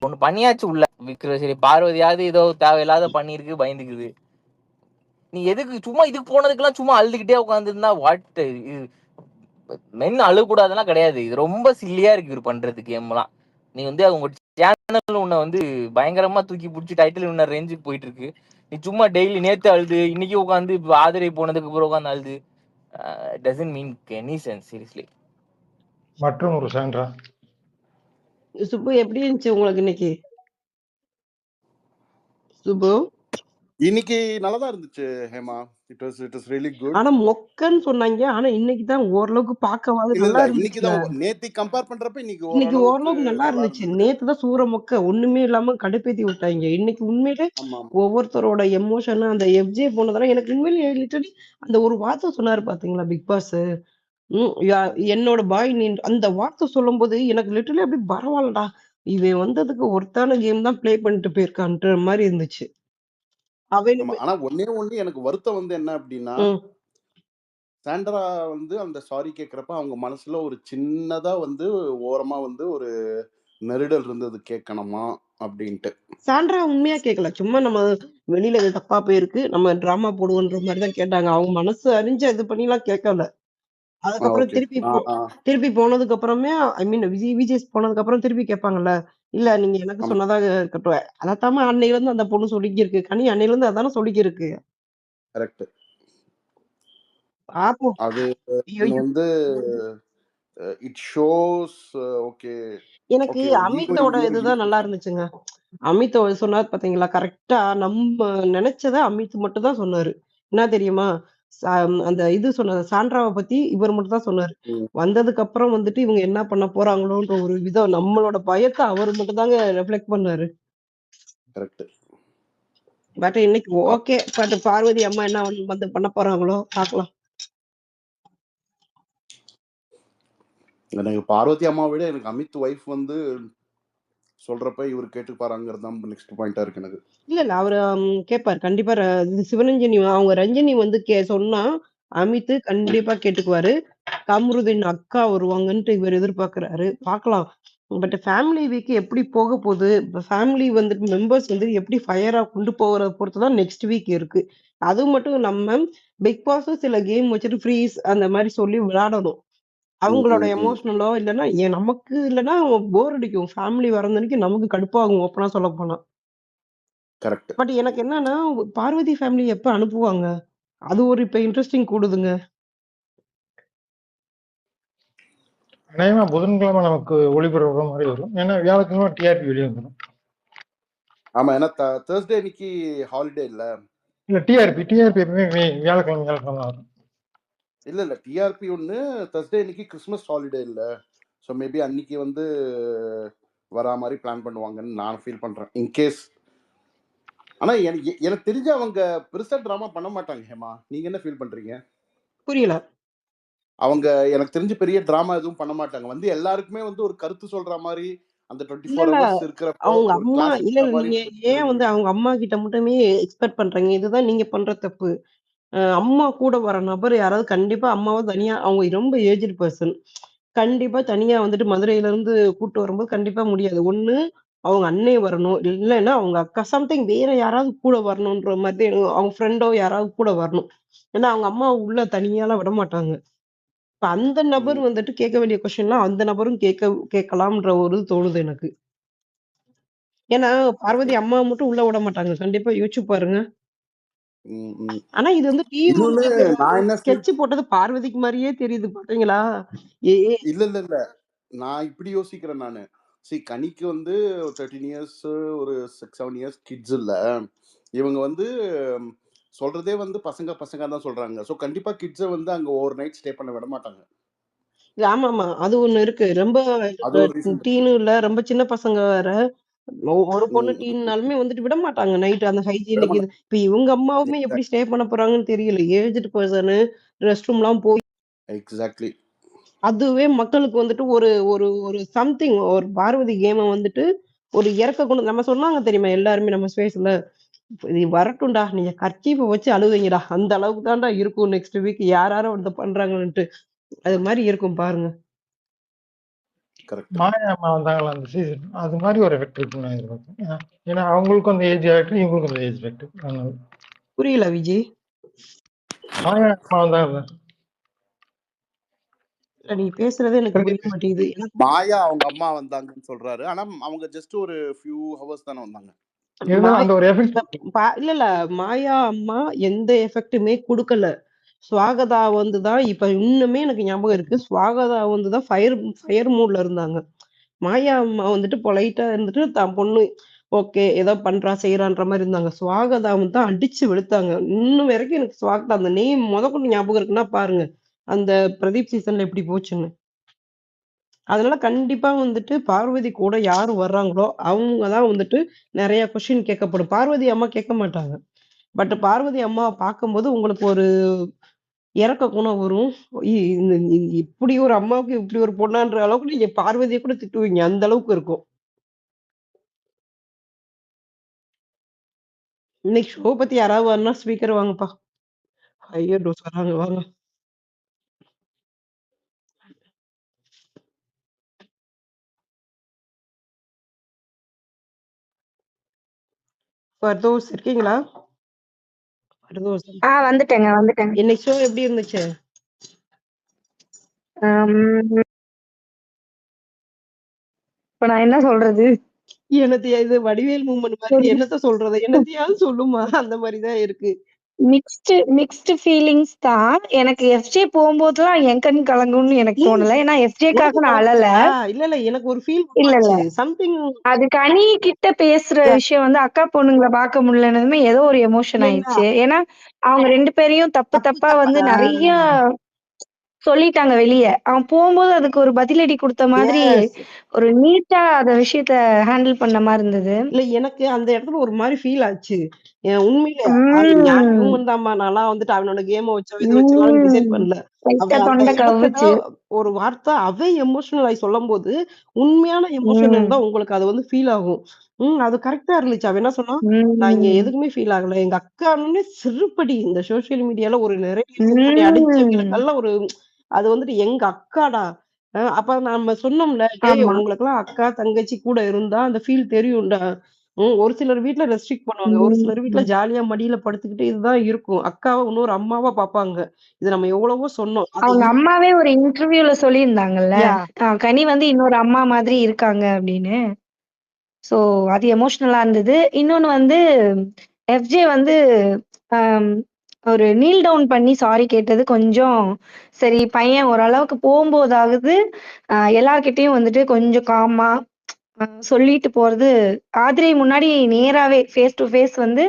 ஒண்ணு பண்ணியாச்சு உள்ள விக்கிற. சரி பார்வதியாவது ஏதோ தேவையில்லாத பண்ணிருக்கு, பயந்துக்குது. நீ எதுக்கு சும்மா இதுக்கு போனதுக்கெல்லாம் சும்மா அழுதுகிட்டே உட்காந்துருந்தா வாட்? மென் அழுகக்கூடாதுலாம் கிடையாது. இது ரொம்ப சில்லியா இருக்கு இவர் பண்றது கேம்லாம். நீ வந்து உங்க சேனல் உன்னை வந்து பயங்கரமா தூக்கி பிடிச்சி டைட்டில் வின்னர் ரேஞ்சுக்கு போயிட்டு இருக்கு. நீ சும்மா டெய்லி நேத்து அழுது, இன்னைக்கு உட்காந்து ஆதரை போனதுக்கு அப்புறம் உட்காந்து அழுது, doesn't mean any sense seriously. மற்றும் ஒரு சான்றா சுப்பு எப்படி இருந்துச்சு உங்களுக்கு இன்னைக்கு? சுப்பு இன்னைக்கு நல்லதா இருந்துச்சு Hema. It was really good. ஆனா மொக்கன்னு சொன்னாங்க. ஆனா இன்னைக்கு தான் ஓரளவுக்கு பார்க்கவாது இல்ல நல்லா இல்ல இன்னைக்கு இருந்துச்சுல. தான் நேத்தி கம்பேர் பண்றப்ப இன்னைக்கு இன்னைக்கு ஓரளவுக்கு ஓரளவுக்கு நல்லா நல்லா இருந்துச்சு. இருந்தது. நேத்து தான் சூற மொக்க ஒண்ணுமே இல்லாம கடுப்பேத்தி விட்டாங்க. இன்னைக்கு உண்மையிலே ஆமா ஒவ்வொருத்தரோட எமோஷன் அந்த எஃப்ஜே போனதெல்லாம் எனக்கு உண்மையிலே லிட்டரலி அந்த ஒரு வார்த்தை சொன்னாரு பாத்தீங்களா பிக் பாஸ். என்னோட பாய் நீ அந்த வார்த்தை சொல்லும்போது எனக்கு லிட்டரலி அப்படி பரவாயில்லடா, இவன் வந்ததுக்கு ஒருத்தான கேம் தான் ப்ளே பண்ணிட்டு போயிருக்கான்ற மாதிரி இருந்துச்சு. ஆமா. அவனுமே ஆனா ஒண்ணு எனக்கு வருத்தம் வந்து என்ன அப்படின்னா, ம். சாண்ட்ரா வந்து அந்த சாரி கேட்கறப்ப அவங்க மனசுல ஒரு சின்னதா வந்து ஓரமா வந்து ஒரு நெருடல் இருந்தது, கேட்கணுமா அப்படின்ட்டு. சாண்ட்ரா உண்மையா கேட்கல. சும்மா நம்ம வெளியில இது தப்பா போயிருக்கு, நம்ம டிராமா போடுவோன்ற மாதிரி தான் கேட்டாங்க. அவங்க மனசு அறிஞ்சு இது பண்ணிலாம் கேட்கல. அதுக்கப்புறம் ஓகே. திருப்பி போனதுக்கு அப்புறமே ஐ மீன் விஜேஸ் போனதுக்கு அப்புறம் திருப்பி கேட்பாங்கல்ல, இல்ல நீங்க எனக்கு ஆமா சொன்னதாக இருக்கட்டும். அதாத்தாம அன்னையில இருந்து அந்த பொண்ணு சொல்லிக்கிருக்கு. கனி அன்னையில இருந்து அதானே சொல்லிக்கிருக்கு. கரெக்ட். பாப்போம். அது ஐயோ வந்து இட் ஷோஸ். ஓகே எனக்கு ஓகே ஒரு அமித்தோட இதுதான் நல்லா இருந்துச்சுங்க. அமித் சொன்னார் பாத்தீங்களா, கரெக்டா நம்ம நினைச்சத அமித் மட்டும் தான் சொன்னாரு. என்ன தெரியுமா? அந்த இது சொன்னது சாண்ட்ராவை பத்தி இவர் மட்டும் தான் சொன்னாரு. வந்ததுக்கு அப்புறம் வந்துட்டு இவங்க என்ன பண்ண போறாங்களோன்ற ஒரு விதம் நம்மளோட பயத்தை அவர் மட்டும் தாங்க ரெஃப்ளெக்ட் பண்ணாரு. கரெக்ட். பட் இன்னைக்கு ஓகே. பட் பார்வதி அம்மா என்ன வந்து பண்ண போறாங்களோ பார்க்கலாம். எனக்கு பார்வதி அம்மாவை விட எனக்கு அமித் ஒய்ஃப் வந்து சொல்றப்ப இவர் கேட்டுப்பாராங்கிறது தான் நெக்ஸ்ட் பாயிண்டா இருக்கு எனக்கு. இல்ல அவரு கேட்பாரு கண்டிப்பா. சிவரஞ்சனி அவங்க ரஞ்சனி வந்து சொன்னா அமித் கண்டிப்பா கேட்டுக்குவாரு. கம்ருதீன் அக்கா வருவாங்கன்ட்டு இவர் எதிர்பார்க்கிறாரு. பார்க்கலாம். பட் ஃபேமிலி வீக் எப்படி போக போகுது, ஃபேமிலி வந்துட்டு மெம்பர்ஸ் வந்து எப்படி ஃபயரா கொண்டு போகிறத பொறுத்து தான் நெக்ஸ்ட் வீக் இருக்கு. அது மட்டும் நம்ம பிக் பாஸும் சில கேம் வச்சுட்டு ஃப்ரீஸ் அந்த மாதிரி சொல்லி விளையாடணும். அவங்களோட எமோஷனலோ இல்லைன்னா நமக்கு இல்லைன்னா போர் அடிக்கும். ஃபேமிலி வரந்தன்னைக்கு நமக்கு கடுப்பாகும் ஓப்பனா சொல்ல போனா. கரெக்ட். பட் எனக்கு என்னன்னா பார்வதி ஃபேமிலி எப்ப அனுப்புவாங்க? அது ஒரு இப்ப இன்ட்ரெஸ்டிங் கூடுதுங்க. அநேகமா புதன்கிழமை நமக்கு ஒளிபரப்பு மாதிரி வரும். ஏன்னா வியாழக்கிழமை டிஆர்பி வெளியே வந்துடும். ஆமா ஏன்னா தேர்ஸ்டே இன்னைக்கு ஹாலிடே இல்ல. இல்ல டிஆர்பி எப்பவுமே வியாழக்கிழமை வரும். இல்ல டிஆர்பி ஒண்ணு தேர்ஸ்டே இன்னைக்கு கிறிஸ்மஸ் ஹாலிடே இல்ல. ஸோ மேபி அன்னைக்கு வந்து வரா மாதிரி பிளான் பண்ணுவாங்கன்னு நான் ஃபீல் பண்றேன் இன்கேஸ். ஆனா எனக்கு தெரிஞ்ச அவங்க பெருசா டிராமா பண்ண மாட்டாங்க ஹேமா. நீங்க என்ன ஃபீல் பண்றீங்க? புரியல. அவங்க எனக்கு தெரிஞ்ச பெரிய டிராமா எதுவும் பண்ண மாட்டாங்க. வந்து எல்லாருக்குமே வந்து ஒரு கருத்து சொல்ற மாதிரி அந்த 24 ஹவர்ஸ் இருக்கிறப்ப அவங்க ஒரு அம்மா கிளாஸ் இல்ல மாதிரி நீங்க ஏன் வந்து அவங்க அம்மா கிட்ட மட்டுமே எக்ஸ்பெக்ட் பண்றீங்க? இதுதான் நீங்க பண்ற தப்பு. அம்மா கூட வர நபர் யாராவது கண்டிப்பா அம்மாவை தனியா அவங்க ரொம்ப ஏஜ்டு பர்சன். கண்டிப்பா தனியா வந்துட்டு மதுரையில இருந்து கூட்டு வரும்போது கண்டிப்பா முடியாது. ஒண்ணு அவங்க அண்ணே வரணும். இல்லைன்னா அவங்க அக்கா சம்திங் வேற யாராவது கூட வரணும்ன்ற மாதிரி அவங்க ஃப்ரெண்டோ யாராவது கூட வரணும். ஏன்னா அவங்க அம்மா உள்ள தனியாலாம் விட மாட்டாங்க. இப்ப அந்த நபர் வந்துட்டு கேட்க வேண்டிய கொஸ்டின்லாம் அந்த நபரும் கேட்கலாம்ன்ற ஒரு தோணுது எனக்கு. ஏன்னா பார்வதி அம்மா மட்டும் உள்ள விட மாட்டாங்க. கண்டிப்பா யோசிச்சு பாருங்க. ஆனா இது வந்து டீம் ஸ்கெட்ச் போட்டது பார்வதிக்கு மாதிரியே தெரியுது பாத்தீங்களா? இல்ல நான் இப்படி யோசிக்கிறேன் நானு. கனிக்கு வந்து 13 இயர்ஸ் ஒரு 6-7 இயர்ஸ் கிட்ஸ் இல்ல. இவங்க வந்து சொல்றதே வந்து பசங்க தான் சொல்றாங்க. சோ கண்டிப்பா கிட்ஸை வந்து அங்க ஓவர் நைட் ஸ்டே பண்ண விட மாட்டாங்க. ஆமாமா அது ஒண்ணு இருக்கு. ரொம்ப டீனு இல்ல ரொம்ப சின்ன பசங்க வேற. ஒரு பொண்ணு டீன்னாலுமே வந்துட்டு விட மாட்டாங்க நைட் அந்த ஹைஜீனிக் இது. இப்ப இவங்க அம்மாவுமே எப்படி ஸ்டே பண்ண போறாங்கன்னு தெரியல. ஏஜ்டு பர்சன் ரெஸ்ட் ரூம்லாம் போய் எக்ஸாக்ட்லி. அதுவே மக்களுக்கு வந்துட்டு ஒரு ஒரு ஒரு சம்திங் ஒரு பார்வதி கேமை வந்துட்டு ஒரு இறக்க கொண்டு நம்ம சொன்னாங்க தெரியுமா எல்லாருமே நம்ம ஸ்பேஸ்ல இது வரட்டும்டா நீங்க கர்ச்சீஃபை வச்சு அழுவீங்கடா அந்த அளவுக்கு தான்டா இருக்கும் நெக்ஸ்ட் வீக் யாரும் வந்து பண்றாங்கன்னுட்டு அது மாதிரி இருக்கும் பாருங்க. கரெக்ட். மாயா அம்மா வந்தாங்களா அந்த சீசன், அது மாதிரி ஒரு எஃபெக்ட் இருக்குன்னு நான் எதிர்பார்த்தேன். ஏன்னா அவங்களுக்கும் அந்த ஏஜ் ஆக்டர், இவங்களுக்கும் அந்த ஏஜ் ஆக்டர். அதனால புரியல விஜய். மாயா அம்மா வந்தாங்கல்ல, இல்ல நீ பேசுறதே எனக்கு புரிய மாட்டேங்குது. எனக்கு மாயா அவங்க அம்மா வந்தாங்கன்னு சொல்றாரு. ஆனா அவங்க ஜஸ்ட் ஒரு ஃபியூ ஹவர்ஸ் தானே வந்தாங்க. இருந்தாலும் அந்த ஒரு எஃபெக்ட் இல்ல மாயா அம்மா எந்த எஃபெக்ட்டுமே குடுக்கல. ஸ்வாகதா வந்து தான் இப்ப இன்னுமே எனக்கு ஞாபகம் இருக்கு. ஸ்வாகதா வந்து தான் ஃபயர் மூட்ல இருந்தாங்க. மாயா அம்மா வந்துட்டு பொலைட்டா இருந்துட்டு தான் பொண்ணு ஓகே ஏதோ பண்றா செய்யறான்ற மாதிரி இருந்தாங்க. ஸ்வாகதா வந்து தான் அடிச்சு வெளுத்தாங்க. இன்னும் வரைக்கும் எனக்கு ஸ்வாகதா அந்த நேம் முதற்கொண்டு ஞாபகம் இருக்குன்னா பாருங்க. அந்த பிரதீப் சீசன்ல எப்படி போச்சுன்னு. அதனால கண்டிப்பா வந்துட்டு பார்வதி கூட யாரு வர்றாங்களோ, அவங்க தான் வந்துட்டு நெறைய கொஸ்டின் கேட்கப்படும். பார்வதி அம்மா கேட்க மாட்டாங்க. பட் பார்வதி அம்மாவ பார்க்கும்போது உங்களுக்கு ஒரு இரக்க குணம் வரும். இப்படி ஒரு அம்மாவுக்கு இப்படி ஒரு பொண்ணான்ற அளவுக்கு நீங்க பார்வதிய கூட திட்டுவீங்க. அந்த அளவுக்கு இருக்கும். இன்னைக்கு ஷோ பத்தி யாராவது வரணும்னா ஸ்பீக்கர் வாங்கப்பா. ஐயோ! டோஸ் வராங்க வாங்க. ஃபர்தோஸ் இருக்கீங்களா? ஃபர்தோஸ். வந்துட்டேங்க. இன்னைக்கு ஷோ எப்படி இருந்துச்சு? இப்ப நான் என்ன சொல்றது? என்னத்தையா இது வடிவேல் மூமெண்ட் மாதிரி என்னத்த சொல்றது? என்னத்தையாவது சொல்லுமா? அந்த மாரி தான் இருக்கு. மிக்ஸ்டு ஃபீலிங்ஸ் தான். எனக்கு எஃப்ஜே போகும்போதெல்லாம் என் கண் கலங்கும்னு எனக்கு தோணல. ஏன்னா எஃப்ஜேக்காக நான் அழல. இல்ல எனக்கு ஒரு ஃபீல் இல்ல. சம்திங். அது கனி கிட்ட பேசுற விஷயம் வந்து அக்கா பொண்ணுங்கள பார்க்க முடியலன்னதுமே ஏதோ ஒரு எமோஷன் ஆயிடுச்சு. ஏன்னா அவங்க 2 பேரையும் தப்பா வந்து நெறைய சொல்லிட்டாங்க வெளிய. அவன் போகும்போது அதுக்கு ஒரு பதிலடி குடுத்த மாதிரி ஒரு நீட்டா அந்த விஷயத்த ஹேண்டில் பண்ண மாரி இருந்தது. இல்ல எனக்கு அந்த இடத்துல ஒரு மாரி ஃபீல் ஆச்சு. உண்மையிலே நான் ஹியூமன் தான்மா. நான்லாம் வந்துட்டு அவனோட கேம வச்சோ இத வச்சோலாம் டிசைட் பண்ணல. தொண்டை கவ்வுச்சு. ஒரு வார்த்தை அவன் எமோஷனல் ஆயி சொல்லும்போது, உண்மையான எமோஷன் இருந்தா உங்களுக்கு அது வந்து ஃபீல் ஆகும். அது கரெக்ட்டா இருந்துச்சு. அவன் என்ன சொன்னான்? நான் இங்க எதுக்குமே ஃபீல் ஆகல. எங்க அக்கான்னு சிறுபடி இந்த சோசியல் மீடியால ஒரு நிறைய செட் பண்ணி அடிச்சவங்களுக்கெல்லாம் ஒரு அது வந்துட்டு எங்க அக்காடா. அப்ப நம்ம சொன்னோம்ல, டேய் உங்களுக்கெல்லாம் அக்கா, தங்கச்சி கூட இருந்தா அந்த ஃபீல் தெரியும்டா. ஒரு சிலர் வீட்ல ரெஸ்ட்ரிக்ட் பண்ணுவாங்க. ஒரு சிலர் வீட்ல ஜாலியா மடியில படுத்துக்கிட்டு இதுதான் இருக்கும். அக்காவ இன்னொரு அம்மாவா பார்ப்பாங்க. இது நம்ம எவ்வளவோ சொன்னோம். அவங்க அம்மாவே ஒரு இன்டர்வியூல சொல்லியிருந்தாங்கல்ல. Yeah. கனி வந்து இன்னொரு அம்மா மாதிரி இருக்காங்க அப்படின்னு. சோ அது எமோஷனலா இருந்தது. இன்னொன்னு வந்து எஃப்ஜே வந்து ஒரு நீல் டவுன் பண்ணி சாரி கேட்டது கொஞ்சம் சரி பையன் ஓரளவுக்கு போகும்போதாவது எல்லார்கிட்டயும் வந்துட்டு கொஞ்சம் காமா சொல்லிட்டு போறது. ஆதிரை முன்னாடி நேராவே ஃபேஸ் டு ஃபேஸ் வந்து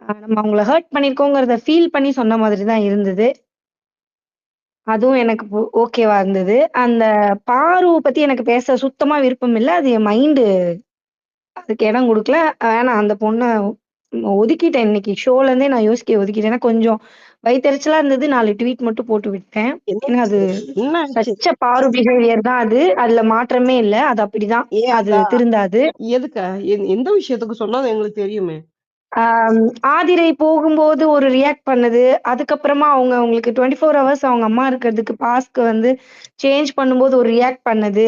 நம்ம அவங்கள ஹர்ட் பண்ணிருக்கோங்கிறத ஃபீல் பண்ணி சொன்ன மாதிரி தான் இருந்தது. அதுவும் எனக்கு ஓகேவா இருந்தது. அந்த பாரு பத்தி எனக்கு பேச சுத்தமா விருப்பம் இல்ல. அது என் மைண்டு அதுக்கு இடம் குடுக்கல. வேணாம் அந்த பொண்ண ஒதுக்கிட்டேன். இன்னைக்கு ஷோல இருந்தே நான் யோசிக்க ஒதுக்கிட்டேன். ஏன்னா கொஞ்சம் வயித்தெரிச்சலா இருந்தது. 4 ட்வீட் மட்டும் போட்டு விட்டேன். ஏன்னா அது சச்ச பாரு பிஹேவியர் தான் அது. அதுல மாற்றமே இல்ல. அது அப்படிதான். அது திருந்தாது. எதுக்கா? எந்த விஷயத்துக்கு சொன்னா அது எங்களுக்கு தெரியுமே. ஆதிரை போகும்போது ஒரு ரியாக்ட் பண்ணது. அதுக்கப்புறமா அவங்களுக்கு 24 ஹவர்ஸ் அவங்க அம்மா இருக்கிறதுக்கு பாஸ்க்கு வந்து சேஞ்ச் பண்ணும்போது ஒரு ரியாக்ட் பண்ணது.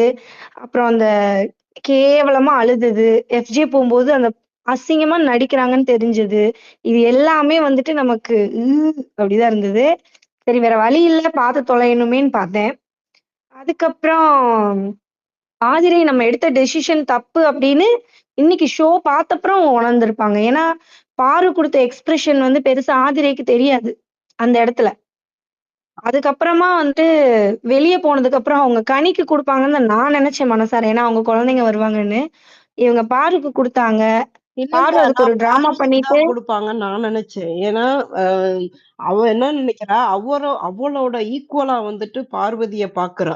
அப்புறம் அந்த கேவலமா அழுதது. எஃப்ஜே போகும்போது அந்த அசிங்கமா நடிக்கிறாங்கன்னு தெரிஞ்சது. இது எல்லாமே வந்துட்டு நமக்கு அப்படிதான் இருந்தது. சரி வேற வழி இல்ல பார்த்து தொலையணுமேன்னு பார்த்தேன். அதுக்கப்புறம் ஆதிரை நம்ம எடுத்த டெசிஷன் தப்பு அப்படின்னு இன்னைக்கு ஷோ பார்த்தப்புறம் உணர்ந்திருப்பாங்க. ஏன்னா பாரு குடுத்த எக்ஸ்பிரஷன் வந்து பெருசா ஆதிரைக்கு தெரியாது அந்த இடத்துல. அதுக்கப்புறமா வந்துட்டு வெளிய போனதுக்கு அப்புறம் அவங்க கனிக்கு குடுப்பாங்கன்னு நான் நினைச்சேன் மனசார. ஏன்னா அவங்க குழந்தைங்க வருவாங்கன்னு. இவங்க பாருக்கு குடுத்தாங்க. பாரு அதுக்கு ஒரு டிராமா பண்ணிட்டு குடுப்பாங்கன்னு நான் நினைச்சேன். ஏன்னா அவ என்ன நினைக்கிறா, அவளோட ஈக்குவலா வந்துட்டு பார்வதிய பாக்குறா.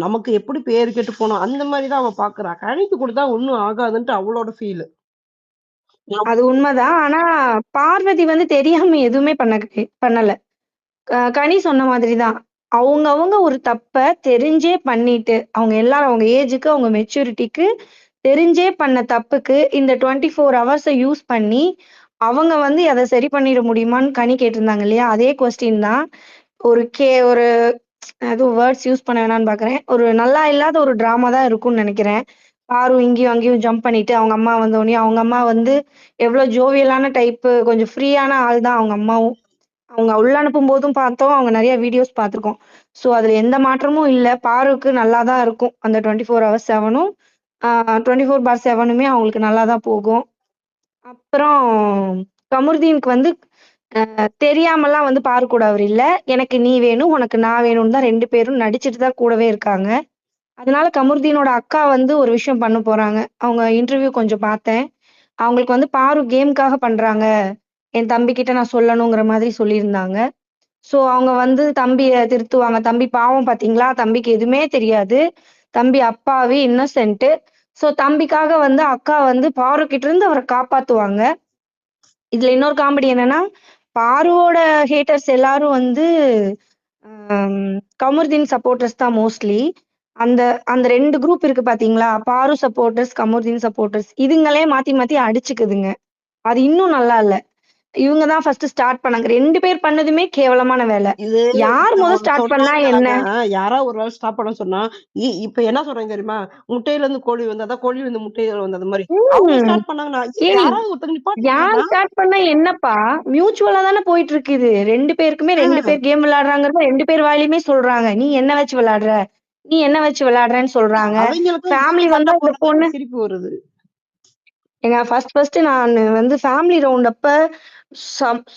நமக்கு எப்படி பேரு கெட்டு போனோம் அந்த மாதிரிதான் அவ பாக்குறா. கனிக்கு கொடுத்தா ஒண்ணும் ஆகாதுன்ட்டு அவளோட ஃபீல். அது உண்மைதான். ஆனா பார்வதி வந்து தெரியாம எதுவுமே பண்ணல. கனி சொன்ன மாதிரிதான். அவங்க ஒரு தப்ப தெரிஞ்சே பண்ணிட்டு, அவங்க எல்லாரும் அவங்க ஏஜுக்கு, அவங்க மெச்சூரிட்டிக்கு தெரிஞ்சே பண்ண தப்புக்கு இந்த 24 ஹவர்ஸ யூஸ் பண்ணி, அவங்க வந்து அத சரி பண்ணிட முடியுமான்னு கனி கேட்டிருந்தாங்க இல்லையா? அதே கொஸ்டின் தான். ஒரு அதுவும் வேர்ட்ஸ் யூஸ் பண்ண வேணாம்னு பார்க்குறேன். ஒரு நல்லா இல்லாத ஒரு ட்ராமா தான் இருக்கும்னு நெனைக்கிறேன். பாரு இங்கேயும் அங்கேயும் ஜம்ப் பண்ணிட்டு, அவங்க அம்மா வந்தோனயும் அவங்க அம்மா வந்து எவ்ளோ ஜோவியலான டைப்பு, கொஞ்சம் ஃப்ரீயான ஆள் தான் அவங்க அம்மாவும். அவங்க உள்ள அனுப்பும்போதும் பார்த்தோம். அவங்க நெறைய வீடியோஸ் பார்த்துருக்கோம். ஸோ அதுல எந்த மாற்றமும் இல்ல. பாருக்கு நல்லா தான் இருக்கும். அந்த 24 ஹவர்ஸ் 7ம் 24/7மே அவங்களுக்கு நல்லா தான் போகும். அப்புறம் கமருதீனுக்கு வந்து தெரியாமலாம் வந்து பாரு கூட அவரு இல்ல. எனக்கு நீ வேணும், உனக்கு நான் வேணும்னு தான் 2 பேரும் நடிச்சுட்டு தான் கூடவே இருக்காங்க. அதனால கமருதீனோட அக்கா வந்து ஒரு விஷயம் பண்ண போறாங்க. அவங்க இன்டர்வியூ கொஞ்சம் பார்த்தேன். அவங்களுக்கு வந்து பாரு கேம்க்காக பண்றாங்க. என் தம்பிகிட்ட நான் சொல்லணுங்கிற மாதிரி சொல்லியிருந்தாங்க. ஸோ அவங்க வந்து தம்பிய திருத்துவாங்க. தம்பி பாவம் பார்த்தீங்களா? தம்பிக்கு எதுவுமே தெரியாது. தம்பி அப்பாவி, இன்னோசென்ட். ஸோ தம்பிக்காக வந்து அக்கா வந்து பாரு கிட்ட இருந்து அவர காப்பாத்துவாங்க. இதுல இன்னொரு காமெடி என்னன்னா, பாருவோட ஹேட்டர்ஸ் எல்லாரும் வந்து கமருதீன் சப்போர்ட்டர்ஸ் தான் மோஸ்ட்லி. அந்த அந்த 2 குரூப் இருக்கு பார்த்தீங்களா? பாரு சப்போர்ட்டர்ஸ், கமருதீன் சப்போர்ட்டர்ஸ். இதுங்களே மாத்தி மாத்தி அடிச்சுக்குதுங்க. அது இன்னும் நல்லா இல்ல. இவங்க தான் ஃபர்ஸ்ட் ஸ்டார்ட் பண்ணாங்க. 2 பேர் பண்ணதுமே கேவலமான வேல. இது யார் இப்ப மொத ஒரு ஸ்டார்ட் பண்ணா சொன்னாங்க. என்ன? அதான் யாராவது ஒரு ஆள் ஸ்டாப் பண்ண சொன்னா, இப்ப என்ன சொல்றாங்க தெரியுமா? முட்டையில இருந்து கோழி வந்தா தான் கோழியில இருந்து முட்டையில வந்தது மாரி. அவங்க ம். ஸ்டார்ட் பண்ணாங்கன்னா, ஏய் யாராவது ஒருத்தங்க யார் நிப்பாட்டுங்களேன்டா. ஸ்டார்ட் பண்ணா என்னப்பா? மியூச்சுவலா தானே போயிட்டு இருக்கு இது. 2 பேருக்குமே 2 ஆ பேர் கேம் விளையாடுறாங்கறத 2 பேர் வாயிலயுமே சொல்றாங்க. நீ என்ன வச்சு விளையாடுற? நீ என்ன வச்சு விளையாடுறன்னு சொல்றாங்க. அவைங்களுக்கும் இவங்க ஃபேமிலி சண்டை வந்து அந்த போடுறது பொண்ணு எனக்கு சிரிப்பு வருது. ஏங்க ஃபர்ஸ்ட் நானு வந்து ஃபேமிலி ரவுண்ட் அப்ப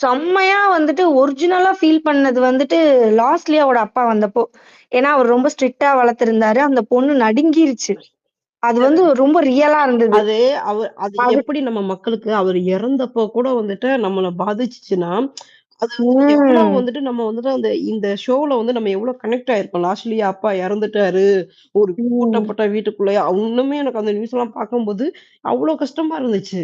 செம்மையா வந்துட்டு ஒரிஜினலா ஃபீல் பண்ணது வந்துட்டு லாஸ்லியாவோட அப்பா வந்தப்போ. ஏன்னா அவர் ரொம்ப ஸ்ட்ரிக்ட்டா வளர்த்திருந்தாரு. அந்த பொண்ணு நடுங்கிருச்சு. அது வந்து ரொம்ப ரியலா இருந்தது. அது அது அது எப்படி நம்ம மக்களுக்கு அவர் இறந்தப்போ கூட வந்துட்டு நம்மள பாதிச்சுச்சுன்னா, அது வந்து எவ்வளவு ம். வந்துட்டு நம்ம வந்துட்டு இந்த ஷோல வந்து நம்ம எவ்வளவு கனெக்ட் ஆயிருக்கோம். லாஸ்ட்லியா அப்பா இறந்துட்டாரு. ஒரு ம். பூட்டப்பட்ட வீட்டுக்குள்ளயே இன்னுமே எனக்கு அந்த நியூஸ்லாம் பார்க்கும்போது அவ்ளோ கஷ்டமா இருந்துச்சு.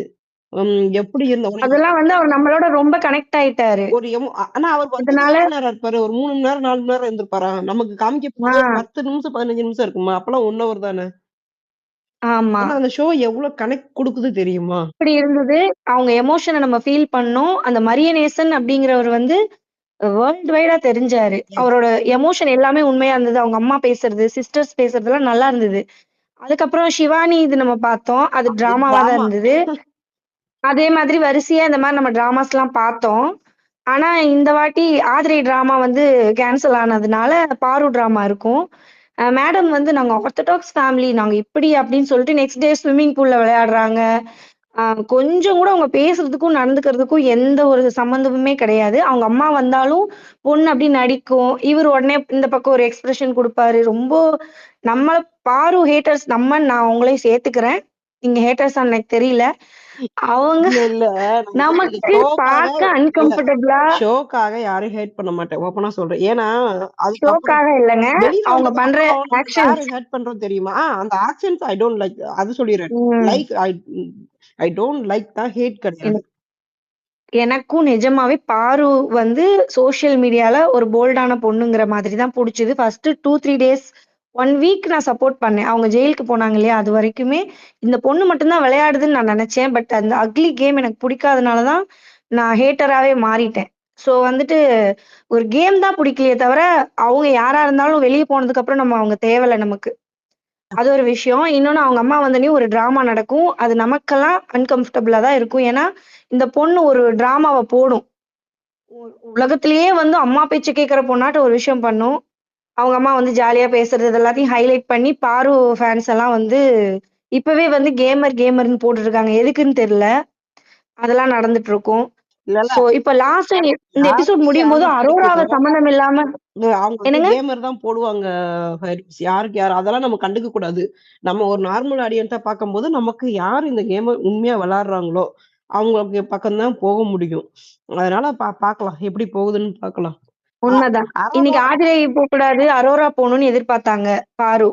எப்படி இருந்த ஒரு அதெல்லாம் வந்து அவர் நம்மளோட ரொம்ப கனெக்ட் ஆயிட்டாரு. ஒரு ஆனா அவர் வந்தது இதனால எவ்வளவு நேரம் இருப்பாரு? ஒரு 3 மணி நேரம், 4 மணி நேரம் இருந்திருப்பாரா? நமக்கு காமிக்க ஆ, போது ஒரு 10 நிமிஷம், 15 நிமிஷம் இருக்குமா? அப்பலாம் 1 ஹவர் தானே. ஆமா. ஆனா அந்த ஷோ எவ்வளவு கனெக்ட் குடுக்குது தெரியுமா? இப்படி இருந்தது. அவங்க எமோஷன நம்ம ஃபீல் பண்ணோம். அந்த மரியநேசன் அப்படிங்கிறவர் வந்து வேர்ல்ட் வைடா தெரிஞ்சாரு. அவரோட எமோஷன் எல்லாமே உண்மையா இருந்தது. அவங்க அம்மா பேசுறது, சிஸ்டர்ஸ் பேசுறதெல்லாம் நல்லா இருந்தது. அதுக்கப்புறம் ஷிவானி இது நம்ம பார்த்தோம். அது அது டிராமாவா தான் டிராமா. இருந்தது. அதே மாதிரி வரிசையா இந்த மாரி நம்ம டிராமாஸ்லாம் பார்த்தோம். ஆனா இந்த வாட்டி ஆதிரை டிராமா வந்து கேன்சல் ஆனதுனால பாரு டிராமா இருக்கும். மேடம் வந்து நாங்க ஆர்த்தடாக்ஸ் ஃபேமிலி. நாங்க இப்படி அப்படின்னு சொல்லிட்டு நெக்ஸ்ட் டே ஸ்விம்மிங் பூல்ல விளையாடுறாங்க. ஆ கொஞ்சம் கூட அவங்க பேசுறதுக்கும், நடந்துக்கிறதுக்கும் எந்த ஒரு சம்மந்தமுமே கிடையாது. அவங்க அம்மா வந்தாலும் பொண்ணு அப்படி நடிக்கும். இவரு உடனே இந்த பக்கம் ஒரு எக்ஸ்பிரஷன் குடுப்பாரு. ரொம்ப நம்ம பாரு ஹேட்டர்ஸ் நான் உங்களையும் சேர்த்துக்கிறேன். நீங்க ஹேட்டர்ஸான்னு எனக்கு தெரியல. அவங்க இல்ல, இல்ல. நான் இந்த நமக்கு ஷோக்காக பார்க்க இல்ல. அன்கம்ஃபர்டபுளா ஷோக்காக யாரையும் ஹேட் பண்ண மாட்டேன். ஓப்பனா சொல்றேன். ஏன்னா, அதுக்கப்புறம் ஷோக்காக இல்லங்க. வெளியில அவங்க வந்ததுக்கு பண்ற அப்புறம் நம்ம யார ஆக்ஷன்ஸ். ஹேட் பண்றோம் தெரியுமா? அந்த ஆக்ஷன்ஸ் ஐ டோன்ட் லைக். அது சொல்லிர்றேன். ம். Like I I don't like தான் ஹேட் கிடையாது. எனக்கும் நிஜமாவே பாரு வந்து சோசியல் மீடியால ஒரு போல்டான பொண்ணுங்கிற மாதிரி தான் புடிச்சது. ஃபர்ஸ்ட் 2, 3 டேஸ் 1 வீக் நான் சப்போர்ட் பண்ணேன். அவங்க ஜெயிலுக்கு போனாங்க இல்லையா? அதுவரைக்குமே இந்த பொண்ணு மட்டும் தான் விளையாடுதுன்னு நான் நெனச்சேன். பட் அந்த அக்லி கேம் எனக்கு புடிக்காதனால தான் நான் ஹேட்டராவே மாறிட்டேன். ஸோ வந்துட்டு ஒரு கேம் தான் புடிக்கலையே தவிர, அவங்க யாரா இருந்தாலும் வெளிய போனதுக்கு அப்புறம் அவங்க தேவையில்ல நமக்கு. அது ஒரு விஷயம். இன்னொன்னு அவங்க அம்மா வந்தோனயும் ஒரு டிராமா நடக்கும். அது நமக்கெல்லாம் அன்கம்ஃபர்டபுளா தான் இருக்கும். ஏன்னா, இந்த பொண்ணு ஒரு டிராமாவ போடும். உலகத்திலேயே வந்து அம்மா பேச்ச கேட்கிற பொண்ணாட்டம் ஒரு விஷயம் பண்ணும். அவங்க அம்மா வந்து ஜாலியா பேசுறது இது எல்லாத்தையும் ஹைலைட் பண்ணி பாரு ஃபேன்ஸ் எல்லாம் வந்து இப்பவே வந்து கேமர்ன்னு போட்டுருக்காங்க. எதுக்குன்னு தெரியல. அதெல்லாம் நடந்துட்டு இருக்கும். இல்ல, இல்ல. சோ இப்ப லாஸ்ட் இந்த எபிசோட் யாருக்கு முடியும்போது யாருன்னு பிடிக்கல அரோராவ தவிர, சம்மந்தம் இல்லாம அவங்க வந்து என்னங்க? கேமர் தான் போடுவாங்க. ஃபைரூக்ஸ். யாருக்கு யாரு அதெல்லாம் நம்ம கண்டுக்க கூடாது. நம்ம ஒரு நார்மல் ஆடியன்ஸா பார்க்கும்போது, நமக்கு யார் இந்த கேம உண்மையா விளையாடுறாங்களோ, அவங்களுக்கு பக்கம் தான் போக முடியும். அதனால பார்க்கலாம். எப்படி போகுதுன்னு பார்க்கலாம். அ உண்மதான். இன்னைக்கு அரோரா ஆதிரை போக்கூடாது, அரோரா போணும்னு எதிர்பார்த்தாங்க பாரு.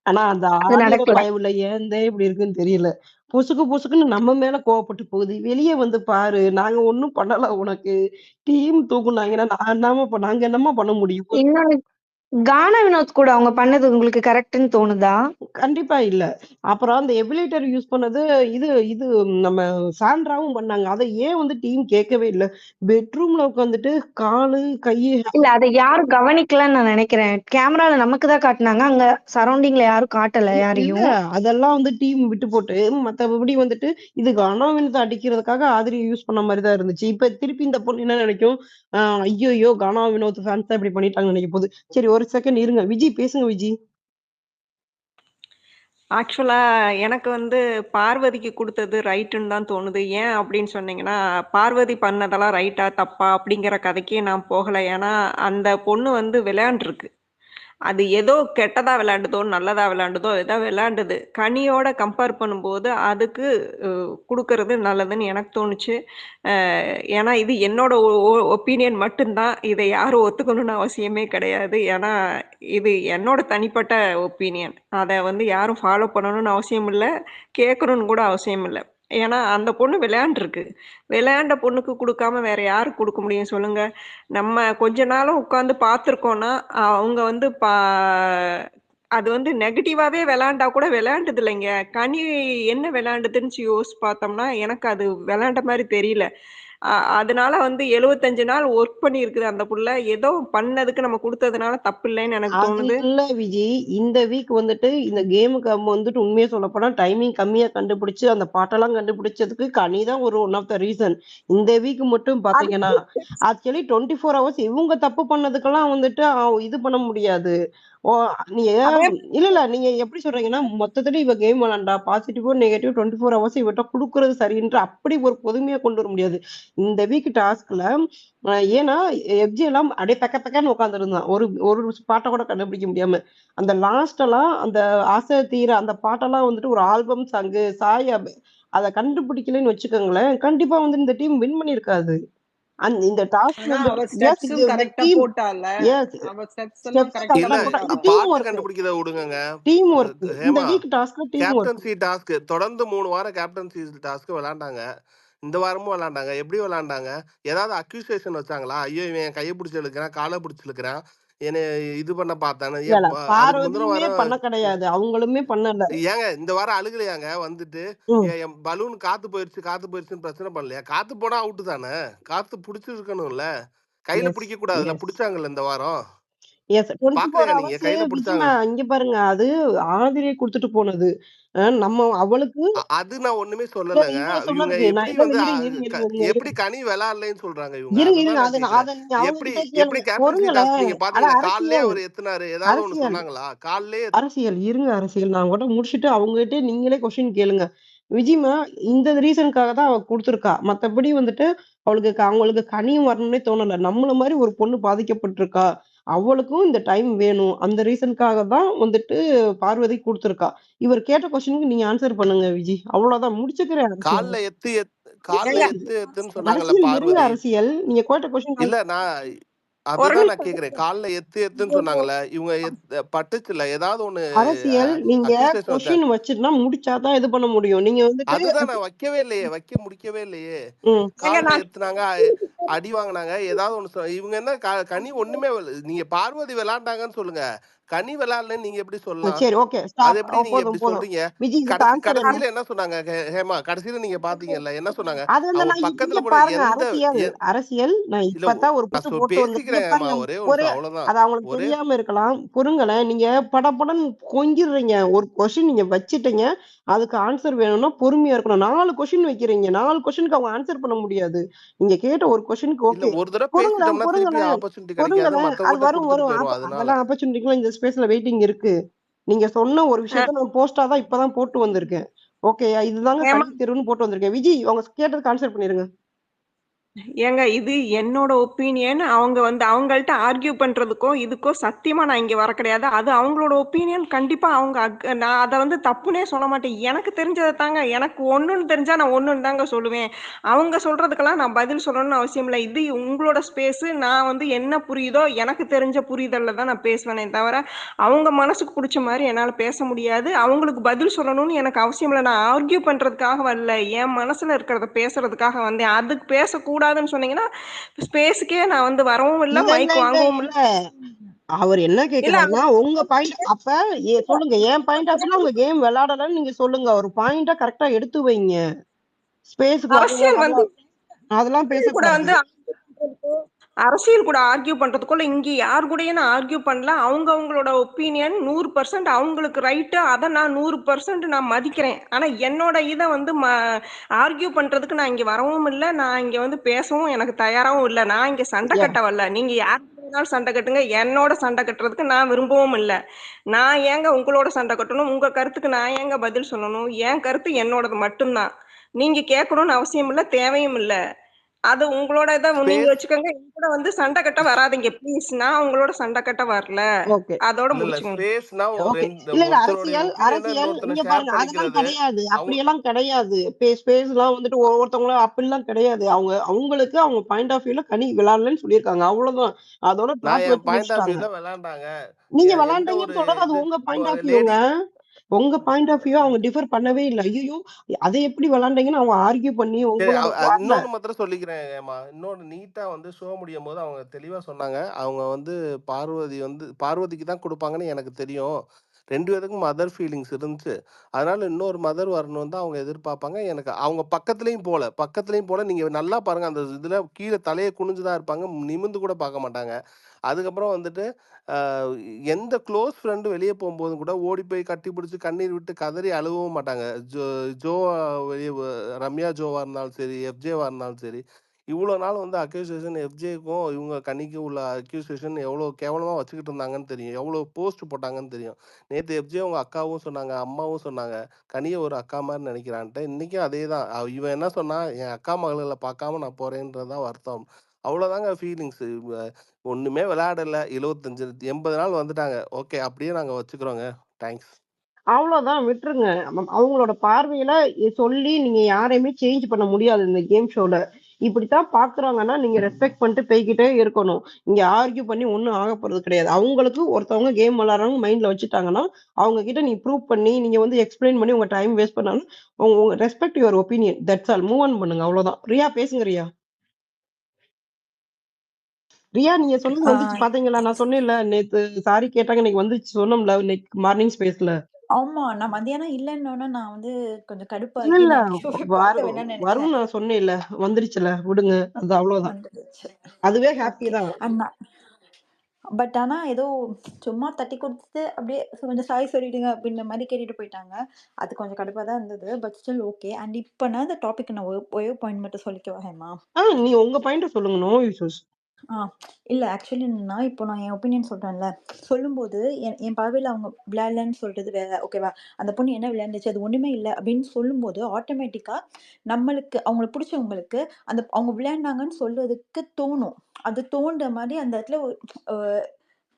ஆனா அந்த அது ஆதிர நடக்கல. பயவுல ஏன்தான் இப்படி இருக்குன்னு தெரியல. பொசுக்குன்னு நம்ம மேல கோவப்பட்டு போகுது. வெளிய வந்து பாரு. நாங்க ஒண்ணும் பண்ணல உனக்கு. டீம் தூக்குனாங்கன்னா, நாங்க என்னம்மா பண்ண முடியும்? இன்னொன்னு கானா வினோத் கூட அவங்க பண்ணது உங்களுக்கு கரெக்ட்ன்னு தோணுதா? கண்டிப்பா இல்ல. அப்புறம் அந்த எபிலேட்டர் யூஸ் பண்ணது இது இது நம்ம சாண்ட்ராவும் பண்ணாங்க. அத ஏன் வந்து டீம் கேட்கவே இல்ல. பெட்ரூம்ல உட்காந்துட்டு காலு, கையு இல்ல அத யாரும் கவனிக்கலன்னு நான் நினைக்கிறேன். கேமரால நமக்கு தான் காட்டுனாங்க. அங்க சரௌண்டிங்ல யாரும் காட்டல இல்ல யாரையும். அதெல்லாம் வந்து டீம் விட்டு போட்டு, மத்தபடி வந்துட்டு இது கானாவினத்த அடிக்கிறதுக்காக ஆதிரிய யூஸ் பண்ண மாரி தான் இருந்துச்சு. இப்ப திருப்பி இந்த பொண்ணு என்ன நினைக்கும், ஐய்யய்யோ! கானா வினோத் ஃபேன்ஸ் தான் இப்படி பண்ணிட்டாங்கன்னு நினைக்க போகுது. சரி ஒரு செகண்ட் இருங்க. விஜி பேசுங்க விஜி. ஆக்சுவலா எனக்கு வந்து பார்வதிக்கு குடுத்தது ரைட்டுன்னு தான் தோணுது. ஏன் அப்படின்னு சொன்னீங்கன்னா, பார்வதி பண்ணதெல்லாம் ரைட்டா? தப்பா? அப்படிங்கிற கதைக்கே நான் போகல. ஏன்னா, அந்த பொண்ணு வந்து விளையாண்டுருக்கு. அது ஏதோ கெட்டதா விளையாண்டுதோ, நல்லதா விளையாண்டுதோ ஏதோ விளையாண்டுது. கனியோட கம்பேர் பண்ணும்போது அதுக்கு குடுக்கறது நல்லதுன்னு எனக்கு தோணுச்சு. ஏன்னா இது என்னோட ஒப்பீனியன் மட்டும்தான். இதை யாரும் ஒத்துக்கணும்னு அவசியமே கிடையாது. ஏன்னா இது என்னோட தனிப்பட்ட ஒப்பீனியன். அத வந்து யாரும் ஃபாலோ பண்ணணும்னு அவசியம் இல்ல. கேட்கணும்னு கூட அவசியம் இல்ல. ஏன்னா அந்த பொண்ணு விளையாண்டுருக்கு. விளையாண்ட பொண்ணுக்கு குடுக்காம வேற யாருக்கு குடுக்க முடியும் சொல்லுங்க? நம்ம கொஞ்ச நாளும் உட்கார்ந்து பார்த்துருக்கோம்னா, அவங்க வந்து அது வந்து நெகட்டிவாவே விளையாண்டா கூட விளையாண்டது இல்லைங்க. கனி என்ன விளையாண்டுதுன்னு யோசிச்சு பார்த்தோம்னா, எனக்கு அது விளையாண்ட மாரி தெரியல. அதனால வந்து 75 நாள் ஒர்க் பண்ணியிருக்குது அந்த புள்ள. ஏதோ பண்ணதுக்கு நம்ம குடுத்ததுனால தப்பு இல்லைன்னு எனக்கு அது தோணுது. இல்ல விஜி. இந்த வீக் வந்துட்டு இந்த கேமுக்கு நம்ம வந்துட்டு உண்மைய சொல்லப்போனா டைமிங் கம்மியா கண்டுபிடிச்சு, அந்த பாட்டெல்லாம் கண்டுபிடிச்சதுக்கு கனி தான் ஒரு ஒன் ஆஃப் த ரீசன். இந்த வீக் மட்டும் பார்த்தீங்கன்னா, ஆக்சுவலி 24 ஹவர்ஸ் இவங்க தப்பு பண்ணதுக்கெல்லாம் வந்துட்டு இது பண்ண முடியாது. ஓ நீங்க அதே இல்ல. நீங்க எப்படி சொல்றீங்கன்னா, மொத்தத்துல இவ கேம் விளையாண்டா, பாசிட்டிவோ, நெகட்டிவ் 24 ஹவர்ஸ் இவட்ட குடுக்குறது சரின்ற அப்படி ஒரு பொதுமையா கொண்டு வர முடியாது. இந்த வீக் டாஸ்க்ல ஏன்னா எஃப்ஜி எல்லாம் அப்படியே பெக்க பெக்கன்னு உட்கார்ந்திருந்தான். ஒரு ஒரு பாட்ட கூட கண்டுபிடிக்க முடியாம. அந்த லாஸ்ட்டெல்லாம் அந்த ஆசை தீர அந்த பாட்டெல்லாம் வந்துட்டு ஒரு ஆல்பம் சாங்கு, அத கண்டுபிடிக்கலன்னு வச்சுக்கோங்களேன், கண்டிப்பா வந்து இந்த டீம் வின் பண்ணியிருக்காது. இந்த டாஸ்க் ஆனா அவ வந்துட்டு எஸ் ஸ்டெப்ஸும் இந்த கரெக்டா டீம் போட்டால. எஸ் அவ ஸ்டெப்ஸ் எல்லாம் ஸ்டெப்ஸ் கரெக்டா இல்ல கரெக்ட்டா போட்டா போட்டா. இது டீம் பாட்டு ஒர்க். கண்டுபிடிக்கிறத விடுங்கங்க. Team work. இந்த ஹேமா, வீக் டாஸ்க்ல டீம் ஒர்க். கேப்டன்சி டாஸ்க் தொடர்ந்து 3 வாரம் கேப்டன்சி டாஸ்க் விளையாண்டாங்க. இந்த வாரமும் விளையாண்டாங்க. எப்படி விளையாண்டாங்க? ஏதாவது அக்யூசேஷன் வச்சாங்களா? ஐயோ இவன் என் கையை பிடிச்சி இழுக்கிறான், காலை பிடிச்சி இழுக்கிறான், என்னை இது பண்ண பார்த்தானு. இல்ல அதுக்கு முந்தின பார்வதியுமே வாரம் பண்ண கிடையாது. அவங்களுமே பண்ணல. ஏங்க இந்த வாரம் அழுகலையாங்க வந்துட்டு? ம். என் பலூன் காத்து போயிருச்சு காத்து போயிருச்சுன்னு பிரச்சனை பண்ணலையா? காத்து போனா அவுட்டு தானே. காத்து பிடிச்சி இருக்கணும்ல. கையில எஸ். பிடிக்க கூடாதுல. எஸ். பிடிச்சாங்கல்ல இந்த வாரம். எஸ். 24 பாக்கலையா நீங்க? ஹவர்ஸ் கையில பிடிச்சாங்க. இங்க பாருங்க. அது ஆதிரியை குடுத்துட்டு போனது. நம்ம அவளுக்கு அது நான் ஒண்ணுமே சரி சொல்லலங்க. இவங்க இவங்க சொன்னதுக்கு நான் எப்படி இல்ல வந்து இருங்க இருங்க இருங்க இருங்க இருங்க. எப்படி கனி விளையாடலைன்னு சொல்றாங்க இவங்க? இருங்க இருங்க. அதுதான் நான் அத கேக்குறேன். அத நீங்க அவங்க எப்படி கிட்ட எப்படி கேளுங்க. கேப்டன்சி பொறுங்களேன். டாஸ்க் நீங்க அட பாத்தீங்களா? கால்லயே அரசியல் அவர் எத்துனாரு. ஏதாவது ஒண்ணு அரசியல் சொன்னாங்களா? கால்லயே அரசியல். நான் கூட முடிச்சுட்டு அவங்ககிட்ட நீங்களே கொஸ்டின் கேளுங்க. விஜிமா இந்த ரீசனுக்காக தான் அவ குடுத்துருக்கா. மத்தபடி வந்துட்டு அவங்களுக்கு கனியும் வரணும்னே தோணல. நம்மள மாரி ஒரு பொண்ணு பாதிக்கப்பட்டிருக்கா. அவளுக்கும் இந்த டைம் வேணும். அந்த ரீசனுக்காக தான் வந்துட்டு பார்வதி குடுத்துருக்கா. இவர் கேட்ட கொஸ்டினுக்கு நீங்க ஆன்சர் பண்ணுங்க விஜி. அவ்வளோதான் முடிச்சுக்கிறேன் அரசியல். கால்ல கால்ல ஏங்க எத்துன்னு சொன்னாங்கல்ல அரசியல் இருங்க பார்வதி. அரசியல். நீங்க கேட்ட கொஸ்டின் இல்ல நான் ஒரு அதுதான் நான் நிமிஷம். கேக்குறேன். கால்ல எத்துன்னு சொன்னாங்கல்ல. இவங்க பட்டுச்சுல ஏதாவது ஒண்ணு அரசியல் நீங்க அக்யூசேஷன் வச்சாங்க. கொஸ்டின் வச்சுட்டுனா முடிச்சா தான் இது பண்ண முடியும். நீங்க வந்துட்டு அதுதான் நான் வைக்கவே இல்லையே. முடிக்கவே இல்லையே. ம். ஏங்க கால்ல நான் எத்துனாங்க, அடி வாங்குனாங்க. ஏதாவது ஒண்ணு இவங்க என்ன கனி ஒண்ணுமே நீங்க பார்வதி விளையாண்டாங்கன்னு சொல்லுங்க. கனி விளையாடலன்னு நீங்க எப்படி சொல்லலாம்? சரி ஓகே. அது ஸ்டாப். எப்படி நீங்க போதும், எப்படி போதும். சொல்றீங்க? விஜி இதுக்கு ஆன்சர் என்ன? கடைசியில என்ன சொன்னாங்க? ஹேமா கடைசியில நீங்க பாத்தீங்கல்ல என்ன சொன்னாங்க? அது வந்து அவங்க நான் இங்க பக்கத்துல கூட பாருங்க எந்த அரசியல். நான் இல்ல இப்பதான் ஒரு நான் புட்டு போட்டு வந்தேன். இங்க பேசிக்கிறேன் ஹேமா. பாருங்க. ஒரே ஒரு நிமிஷம் அவ்வளவுதான். அது அவங்களுக்கு ஒரே தெரியாம இருக்கலாம். பொறுங்களேன். நீங்க படபடன்னு கொஞ்சிடுறீங்க. ஒரு கொஸ்டின் நீங்க வச்சுட்டீங்க. அதுக்கு ஆன்சர் வேணும்னா பொறுமையா இருக்கணும். 4 கொஸ்டின் வைக்கிறீங்க. 4 கொஸ்டினுக்கு அவங்க ஆன்சர் பண்ண முடியாது. நீங்க கேட்ட ஒரு கொஸ்டினுக்கு இல்ல ஓகே. ஒரு தடவை பொறுங்களேன், பேசிட்டோம்னா திருப்பி பொறுங்களேன், ஆப்பர்ச்சுனிட்டி கிடைக்காது. பொறுங்களேன். அது மத்தவங்ககிட்ட வரும், குடுத்துட்டு வரும். போயிரும். அதனால அதெல்லாம் ஆப்பர்ச்சுனிட்டிலாம் இந்த ஸ்பேஸ்ல வெயிட்டிங் இருக்கு. நீங்க சொன்ன ஒரு விஷயத்த நான் போஸ்ட்டா தான் இப்பதான் போட்டு வந்திருக்கேன். ஓகேயா? இதுதாங்க ஏமா கன்னி தெருவுன்னு போட்டு வந்திருக்கேன். விஜி அவங்க கேட்டதுக்கு ஆன்சர் பண்ணிருங்க. ஏங்க இது என்னோட ஒப்பீனியன். அவங்க வந்து அவங்கள்ட்ட ஆர்கியூ பண்றதுக்கோ இதுக்கோ சத்தியமா நான் இங்க வர கிடையாது. அது அவங்களோட ஒப்பீனியன். கண்டிப்பா அவங்க நான் அதை வந்து தப்புனே சொல்ல மாட்டேன். எனக்கு தெரிஞ்சதை தாங்க. எனக்கு ஒண்ணுன்னு தெரிஞ்சா நான் ஒண்ணுன்னு தாங்க சொல்லுவேன். அவங்க சொல்றதுக்கெல்லாம் நான் பதில் சொல்லணும்னு அவசியம் இல்லை. இது உங்களோட ஸ்பேஸ். நான் வந்து என்ன புரியுதோ எனக்கு தெரிஞ்ச புரிதல்ல தான் நான் பேசுவேனே தவிர அவங்க மனசுக்கு பிடிச்ச மாதிரி என்னால பேச முடியாது. அவங்களுக்கு பதில் சொல்லணும்னு எனக்கு அவசியம் இல்லை. நான் ஆர்கியூ பண்றதுக்காக வரல. என் மனசுல இருக்கிறத பேசுறதுக்காக வந்தேன். அதுக்கு பேசக்கூடாதுன்னு சொன்னீங்கன்னா ஸ்பேஸுக்கே நான் வந்து வரவும் இல்லை, இல்ல, இல்ல, மைக் இல்ல, வாங்கவும் இல்ல. இல்லை. அவர் என்ன இல்ல கேக்குறாருன்னா உங்க பாயிண்ட் அப்ப சொல்லுங்க என் பாயிண்ட் ஆஃப் அவங்க கேம் விளையாடலன்னு நீங்க சொல்லுங்க. ஒரு பாயிண்ட கரெக்டா எடுத்து வைங்க. ஸ்பேஸுக்கு வரல அரசியல் வரல வந்து அதெல்லாம் கூட பேசக்கூடாது. வந்து அரசியல் கூட ஆர்கியூ பண்றதுக்குள்ள இங்க யார் கூடயும் நான் ஆர்கியூ பண்ணல. அவங்களோட ஒப்பீனியன் 100% அவங்களுக்கு ரைட்டு. அதை நான் 100% நான் மதிக்கிறேன். ஆனா என்னோட இதை வந்து ஆர்கியூ பண்றதுக்கு நான் இங்க வரவும் இல்லை. நான் இங்க வந்து பேசவும் எனக்கு தயாராகவும் இல்லை. நான் இங்க சண்டை யா கட்ட வரல. நீங்க யார் வேணாலும் சண்டை கட்டுங்க. என்னோட சண்டை கட்டுறதுக்கு நான் விரும்பவும் இல்லை. நான் ஏங்க உங்களோட சண்டை கட்டணும்? உங்க கருத்துக்கு நான் ஏங்க பதில் சொல்லணும்? என் கருத்து என்னோடது மட்டும்தான். நீங்க கேட்கணும்னு அவசியம் இல்லை, தேவையும் இல்லை. அது உங்களோட இதை நீங்க ஸ்பேஸ் வச்சுக்கோங்க. என் கூட வந்து சண்டை கட்ட வராதீங்க ப்ளீஸ். நான் உங்களோட சண்டை கட்ட வரல. ஓகே அதோட இல்ல முடிச்சுக்கோங்க. ஸ்பேஸ்னா ஓகே ரெண்டு இல்ல ஒருத்தருடைய அரசியல் ஒப்பீனியனை அரசியல் இன்னொருத்தனை இங்க ஷேர் பாருங்க அதெல்லாம் பண்ணிக்கிறது. கிடையாது. அவங்க அப்படியெல்லாம் கிடையாது. ஸ்பேஸ் எல்லாம் வந்துட்டு ஒவ்வொருத்தவங்கள அப்படிலாம் கிடையாது. அவங்களுக்கு அவங்க பாயிண்ட் ஆஃப் வியூல கனி விளையாடலன்னு சொல்லியிருக்காங்க. அவ்வளவுதான். அதோட நான் டாட் என் வச்சு பாயிண்ட் ஆஃப் முடிச்சுட்டாங்க. வியூல விளையாண்டாங்க. நீங்க எந்த ஒரு விளையாண்டீங்கன்னு சொல்றது அது இது உங்க பாயிண்ட் ஆஃப் லேடி வியூங்க. உங்க பாயிண்ட் ஆஃப் வியூ அவங்க டிஃபர் பண்ணவே இல்லை. ஐயோ அதை எப்படி விளையாண்டீங்கன்னு அவங்க ஆர்கியூ பண்ணி சரி உங்களோட வரல. இன்னொன்னு மாத்திரம் சொல்லிக்கிறேன் ஏமா. இன்னொன்னு நீட்டா வந்து ஷோ முடியும் போது அவங்க தெளிவா சொன்னாங்க. அவங்க வந்து பார்வதிக்கு தான் கொடுப்பாங்கன்னு எனக்கு தெரியும். 2 பேருக்கும் மதர் ஃபீலிங்ஸ் இருந்துச்சு. அதனால இன்னொரு மதர் வரணும்னு தான் அவங்க எதிர்பார்ப்பாங்க. எனக்கு அவங்க பக்கத்துலயும் போல நீங்க நல்லா பாருங்க. அந்த இதுல கீழே தலையை குனிஞ்சு தான் இருப்பாங்க. நிமிர்ந்து கூட பார்க்க மாட்டாங்க. அதுக்கப்புறம் வந்துட்டு எந்த க்ளோஸ் ஃப்ரெண்டு வெளியே போகும்போதும் கூட ஓடி போய் கட்டி பிடிச்சி கண்ணீர் விட்டு கதறி அழுகவும் மாட்டாங்க. ஜோ வெளியே ரம்யா ஜோவா இருந்தாலும் சரி, எஃப்ஜேவா இருந்தாலும் சரி. இவ்வளோ நாள் வந்து அக்யூசேஷன் எஃப்ஜேக்கும் இவங்க கனிக்கு உள்ள அக்யூசேஷன் எவ்வளோ கேவலமாக வச்சுக்கிட்டு இருந்தாங்கன்னு தெரியும். எவ்வளோ போஸ்ட் போட்டாங்கன்னு தெரியும். நேற்று எஃப்ஜே அவங்க அக்காவும் சொன்னாங்க, அம்மாவும் சொன்னாங்க, கனியை ஒரு அக்கா மாதிரி நினைக்கிறான்ட்டு. இன்றைக்கும் அதே தான். இவன் என்ன சொன்னான், என் அக்கா மகளை பார்க்காம நான் போகிறேன்றதான் வருத்தம். அவ்வளோதாங்க ஃபீலிங்ஸு. ஒன்றுமே விளையாடல. 75 80 நாள் வந்துட்டாங்க. ஓகே அப்படியே நாங்கள் வச்சுக்கிறோங்க. தேங்க்ஸ். அவ்வளவுதான் விட்டுருங்க. அவங்களோட பார்வையில சொல்லி நீங்க யாரையுமே சேஞ்ச் பண்ண முடியாது இந்த கேம் ஷோல. இப்படித்தான் பாக்குறாங்கன்னா நீங்க ரெஸ்பெக்ட் பண்ணிட்டு போய்கிட்டே இருக்கணும். இங்க ஆர்கியூ பண்ணி ஒண்ணும் ஆக போறது கிடையாது. அவங்களுக்கு ஒருத்தவங்க கேம் விளையாடுறவங்க மைண்ட்ல வச்சுட்டாங்கன்னா அவங்க கிட்ட நீ ப்ரூவ் பண்ணி நீங்க வந்து எக்ஸ்பிளைன் பண்ணி உங்க டைம் வேஸ்ட் பண்ணாலும் உங்க respect your opinion. That's all. Move on பண்ணுங்க. அவ்வளவுதான். ரியா பேசுங்க ரியா. ரியா நீங்க சொன்னது வந்துச்சு பாத்தீங்களா? நான் சொன்னேன்ல நேத்து சாரி கேட்டாங்க, இன்னைக்கு வந்துச்சு சொன்னோம்ல இன்னைக்கு மார்னிங் ஸ்பேஸ்ல. ஆமா. நான் மதியானம் இல்லன்னோன நான் வந்து கொஞ்சம் இல்ல கடுப்பாகி இல்ல நான் ஷோவே பார்க்க வேணாம்னு நினைச்சேன். வரும் நான் சொன்னேன்ல வந்துருச்சுல விடுங்க. அது அவ்வளவுதான். வந்துடுச்சு. அதுவே ஹாப்பி ஓகே. தான். பட் ஆனா ஏதோ சும்மா தட்டி கொடுத்துட்டு அப்படியே கொஞ்சம் சாரி சொல்லிடுங்க அப்படின்ற மாதிரி கேட்டுட்டு போயிட்டாங்க. அது கொஞ்சம் கடுப்பா தான் இருந்தது. But still okay. அண்ட் இப்போ நான் இந்த டாபிக் நான் ஒரே பாயிண்ட் மட்டும் சொல்லிக்கவா ஹேமா? நீ உங்க பாயிண்ட் சொல்லுங்க. No issues. இல்ல ஆக்சுவலி என்னன்னா, இப்போ நான் என் ஒப்பீனியன் சொல்றேன்ல. சொல்லும்போது என் பார்வையில அவங்க விளையாடலன்னு சொல்றது வேற. ஓகேவா? அந்த பொண்ணு என்ன விளையாண்டுச்சு? அது ஒண்ணுமே இல்ல அப்படின்னு சொல்லும்போது, ஆட்டோமேட்டிக்கா நம்மளுக்கு அவங்களுக்கு பிடிச்சவங்களுக்கு அவங்க விளையாண்டாங்கன்னு சொல்றதுக்கு தோணும். அது தோன்ற மாரி அந்த இடத்துல அ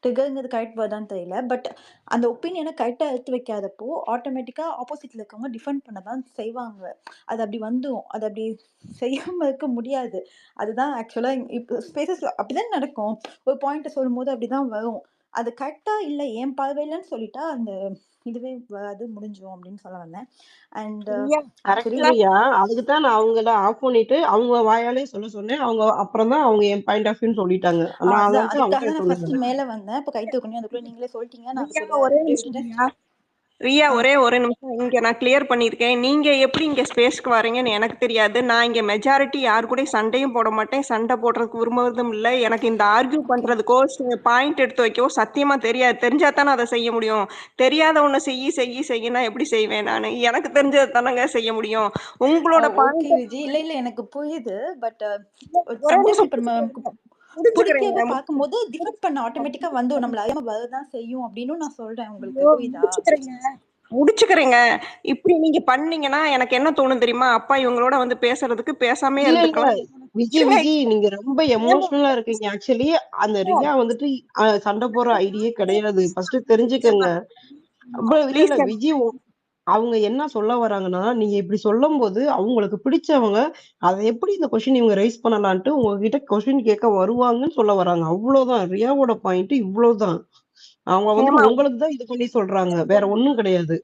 ட்ரிகர்ங்கிறது கரெக்ட் வேர்டான்னு தெரியல. பட் அந்த ஒப்பீனியன கரெக்ட்டா எடுத்து வைக்காதப்போ, ஆட்டோமேட்டிக்கா ஆப்போசிட்ல இருக்கவங்க டிஃபெண்ட் பண்ண தான் செய்வாங்க. அது அப்படி வந்துரும். அது அப்படி செய்யாம இருக்க முடியாது. அதுதான் ஆக்சுவலா இப்ப ஸ்பேசஸ்ல அப்படிதான் நடக்கும். ஒரு பாயிண்ட்ட சொல்லும்போது அப்படிதான் வரும். அது கரெக்ட்டா இல்ல என் பார்வையிலன்னு சொல்லிட்டா, அந்த இதுவே வராது முடிஞ்சிரும் அப்படின்னு சொல்ல வந்தேன். And correct actually Riya. அதுக்கு தான் நான் அவங்கள ஆஃப் பண்ணிட்டு அவங்க வாயாலே சொல்ல சொன்னேன். அவங்க அப்புறம் தான் அவங்க என் பாயிண்ட் ஆஃப் வியூன்னு சொல்லிட்டாங்க. நான் அதுதான் வந்து அதுக்காக அவங்ககிட்ட தான் நான் சொன்னேன். ஃபர்ஸ்ட் மேல வந்தேன். இப்ப கை தூக்குனீங்க. அதுக்குள்ள நீங்களே சொல்லிட்டீங்க. நான் ரியா அதுக்குள்ள ஒரே அப்படியே நிமிஷம் விட்டுட்டேன். ரியா ஒரே ஒரு நிமிஷம். இங்க நான் கிளியர் பண்ணியிருக்கேன். நீங்க எப்படி இங்க ஸ்பேஸ்க்கு வரீங்கன்னு எனக்கு தெரியாது. நான் இங்க மெஜாரிட்டி யாரு கூட சண்டையும் போட மாட்டேன். சண்டை போடுறதுக்கு விரும்புறதும் இல்லை. எனக்கு இந்த ஆர்கியூ பண்றதுக்கோ பாயிண்ட் எடுத்து வைக்கவோ சத்தியமா தெரியாது. தெரிஞ்சா தானே அதை செய்ய முடியும். தெரியாத ஒண்ணு செய்யினா எப்படி செய்வேன் நானு? எனக்கு தெரிஞ்சதை தானங்க செய்ய முடியும். உங்களோட ஓகே பாயிண்ட் விஜி. இல்ல எனக்கு புரியுது. பட் ஒரே சம்டைம்ஸ் நிமிஷம் இப்ப நம்ம பிடிக்காத பார்க்கும்போது டிஃபெண்ட் பண்ண ஆட்டோமேட்டிக்கா வந்துரும். நம்மள அறியாம வரதான் செய்யும் அப்படின்னு நான் சொல்றேன். உங்களுக்கு புரியுதா? முடிச்சுக்கிறேங்க. இப்படி நீங்க பண்ணீங்கன்னா எனக்கு என்ன தோணும் தெரியுமா? அப்பா இவங்களோட வந்து பேசுறதுக்கு பேசாமே இல்ல இல்ல இருந்துக்கலாம். விஜி நீங்க ரொம்ப எமோஷனலா இருக்கீங்க. ஆக்சுவலி அந்த ரியா வந்துட்டு சண்டை போடுற ஐடியே கிடையாது. ஃபர்ஸ்ட் தெரிஞ்சுக்கங்க. இல்ல ப்ளீஸ் இல்ல விஜி அவங்க என்ன சொல்ல வராங்கன்னா, நீங்க இப்படி சொல்லும்போது அவங்களுக்கு பிடிச்சவங்க அதை எப்படி இந்த கொஸ்டின் இவங்க ரைஸ் பண்ணலான்ட்டு உங்ககிட்ட கொஸ்டின் கேட்க வருவாங்கன்னு சொல்ல வராங்க. அவ்வளவுதான். ரியாவோட பாயிண்ட் இவ்வளவுதான். அவங்க வந்துட்டு உங்களுக்கு தான் இது பண்ணி சொல்றாங்க. வேற ஒண்ணும் கிடையாது.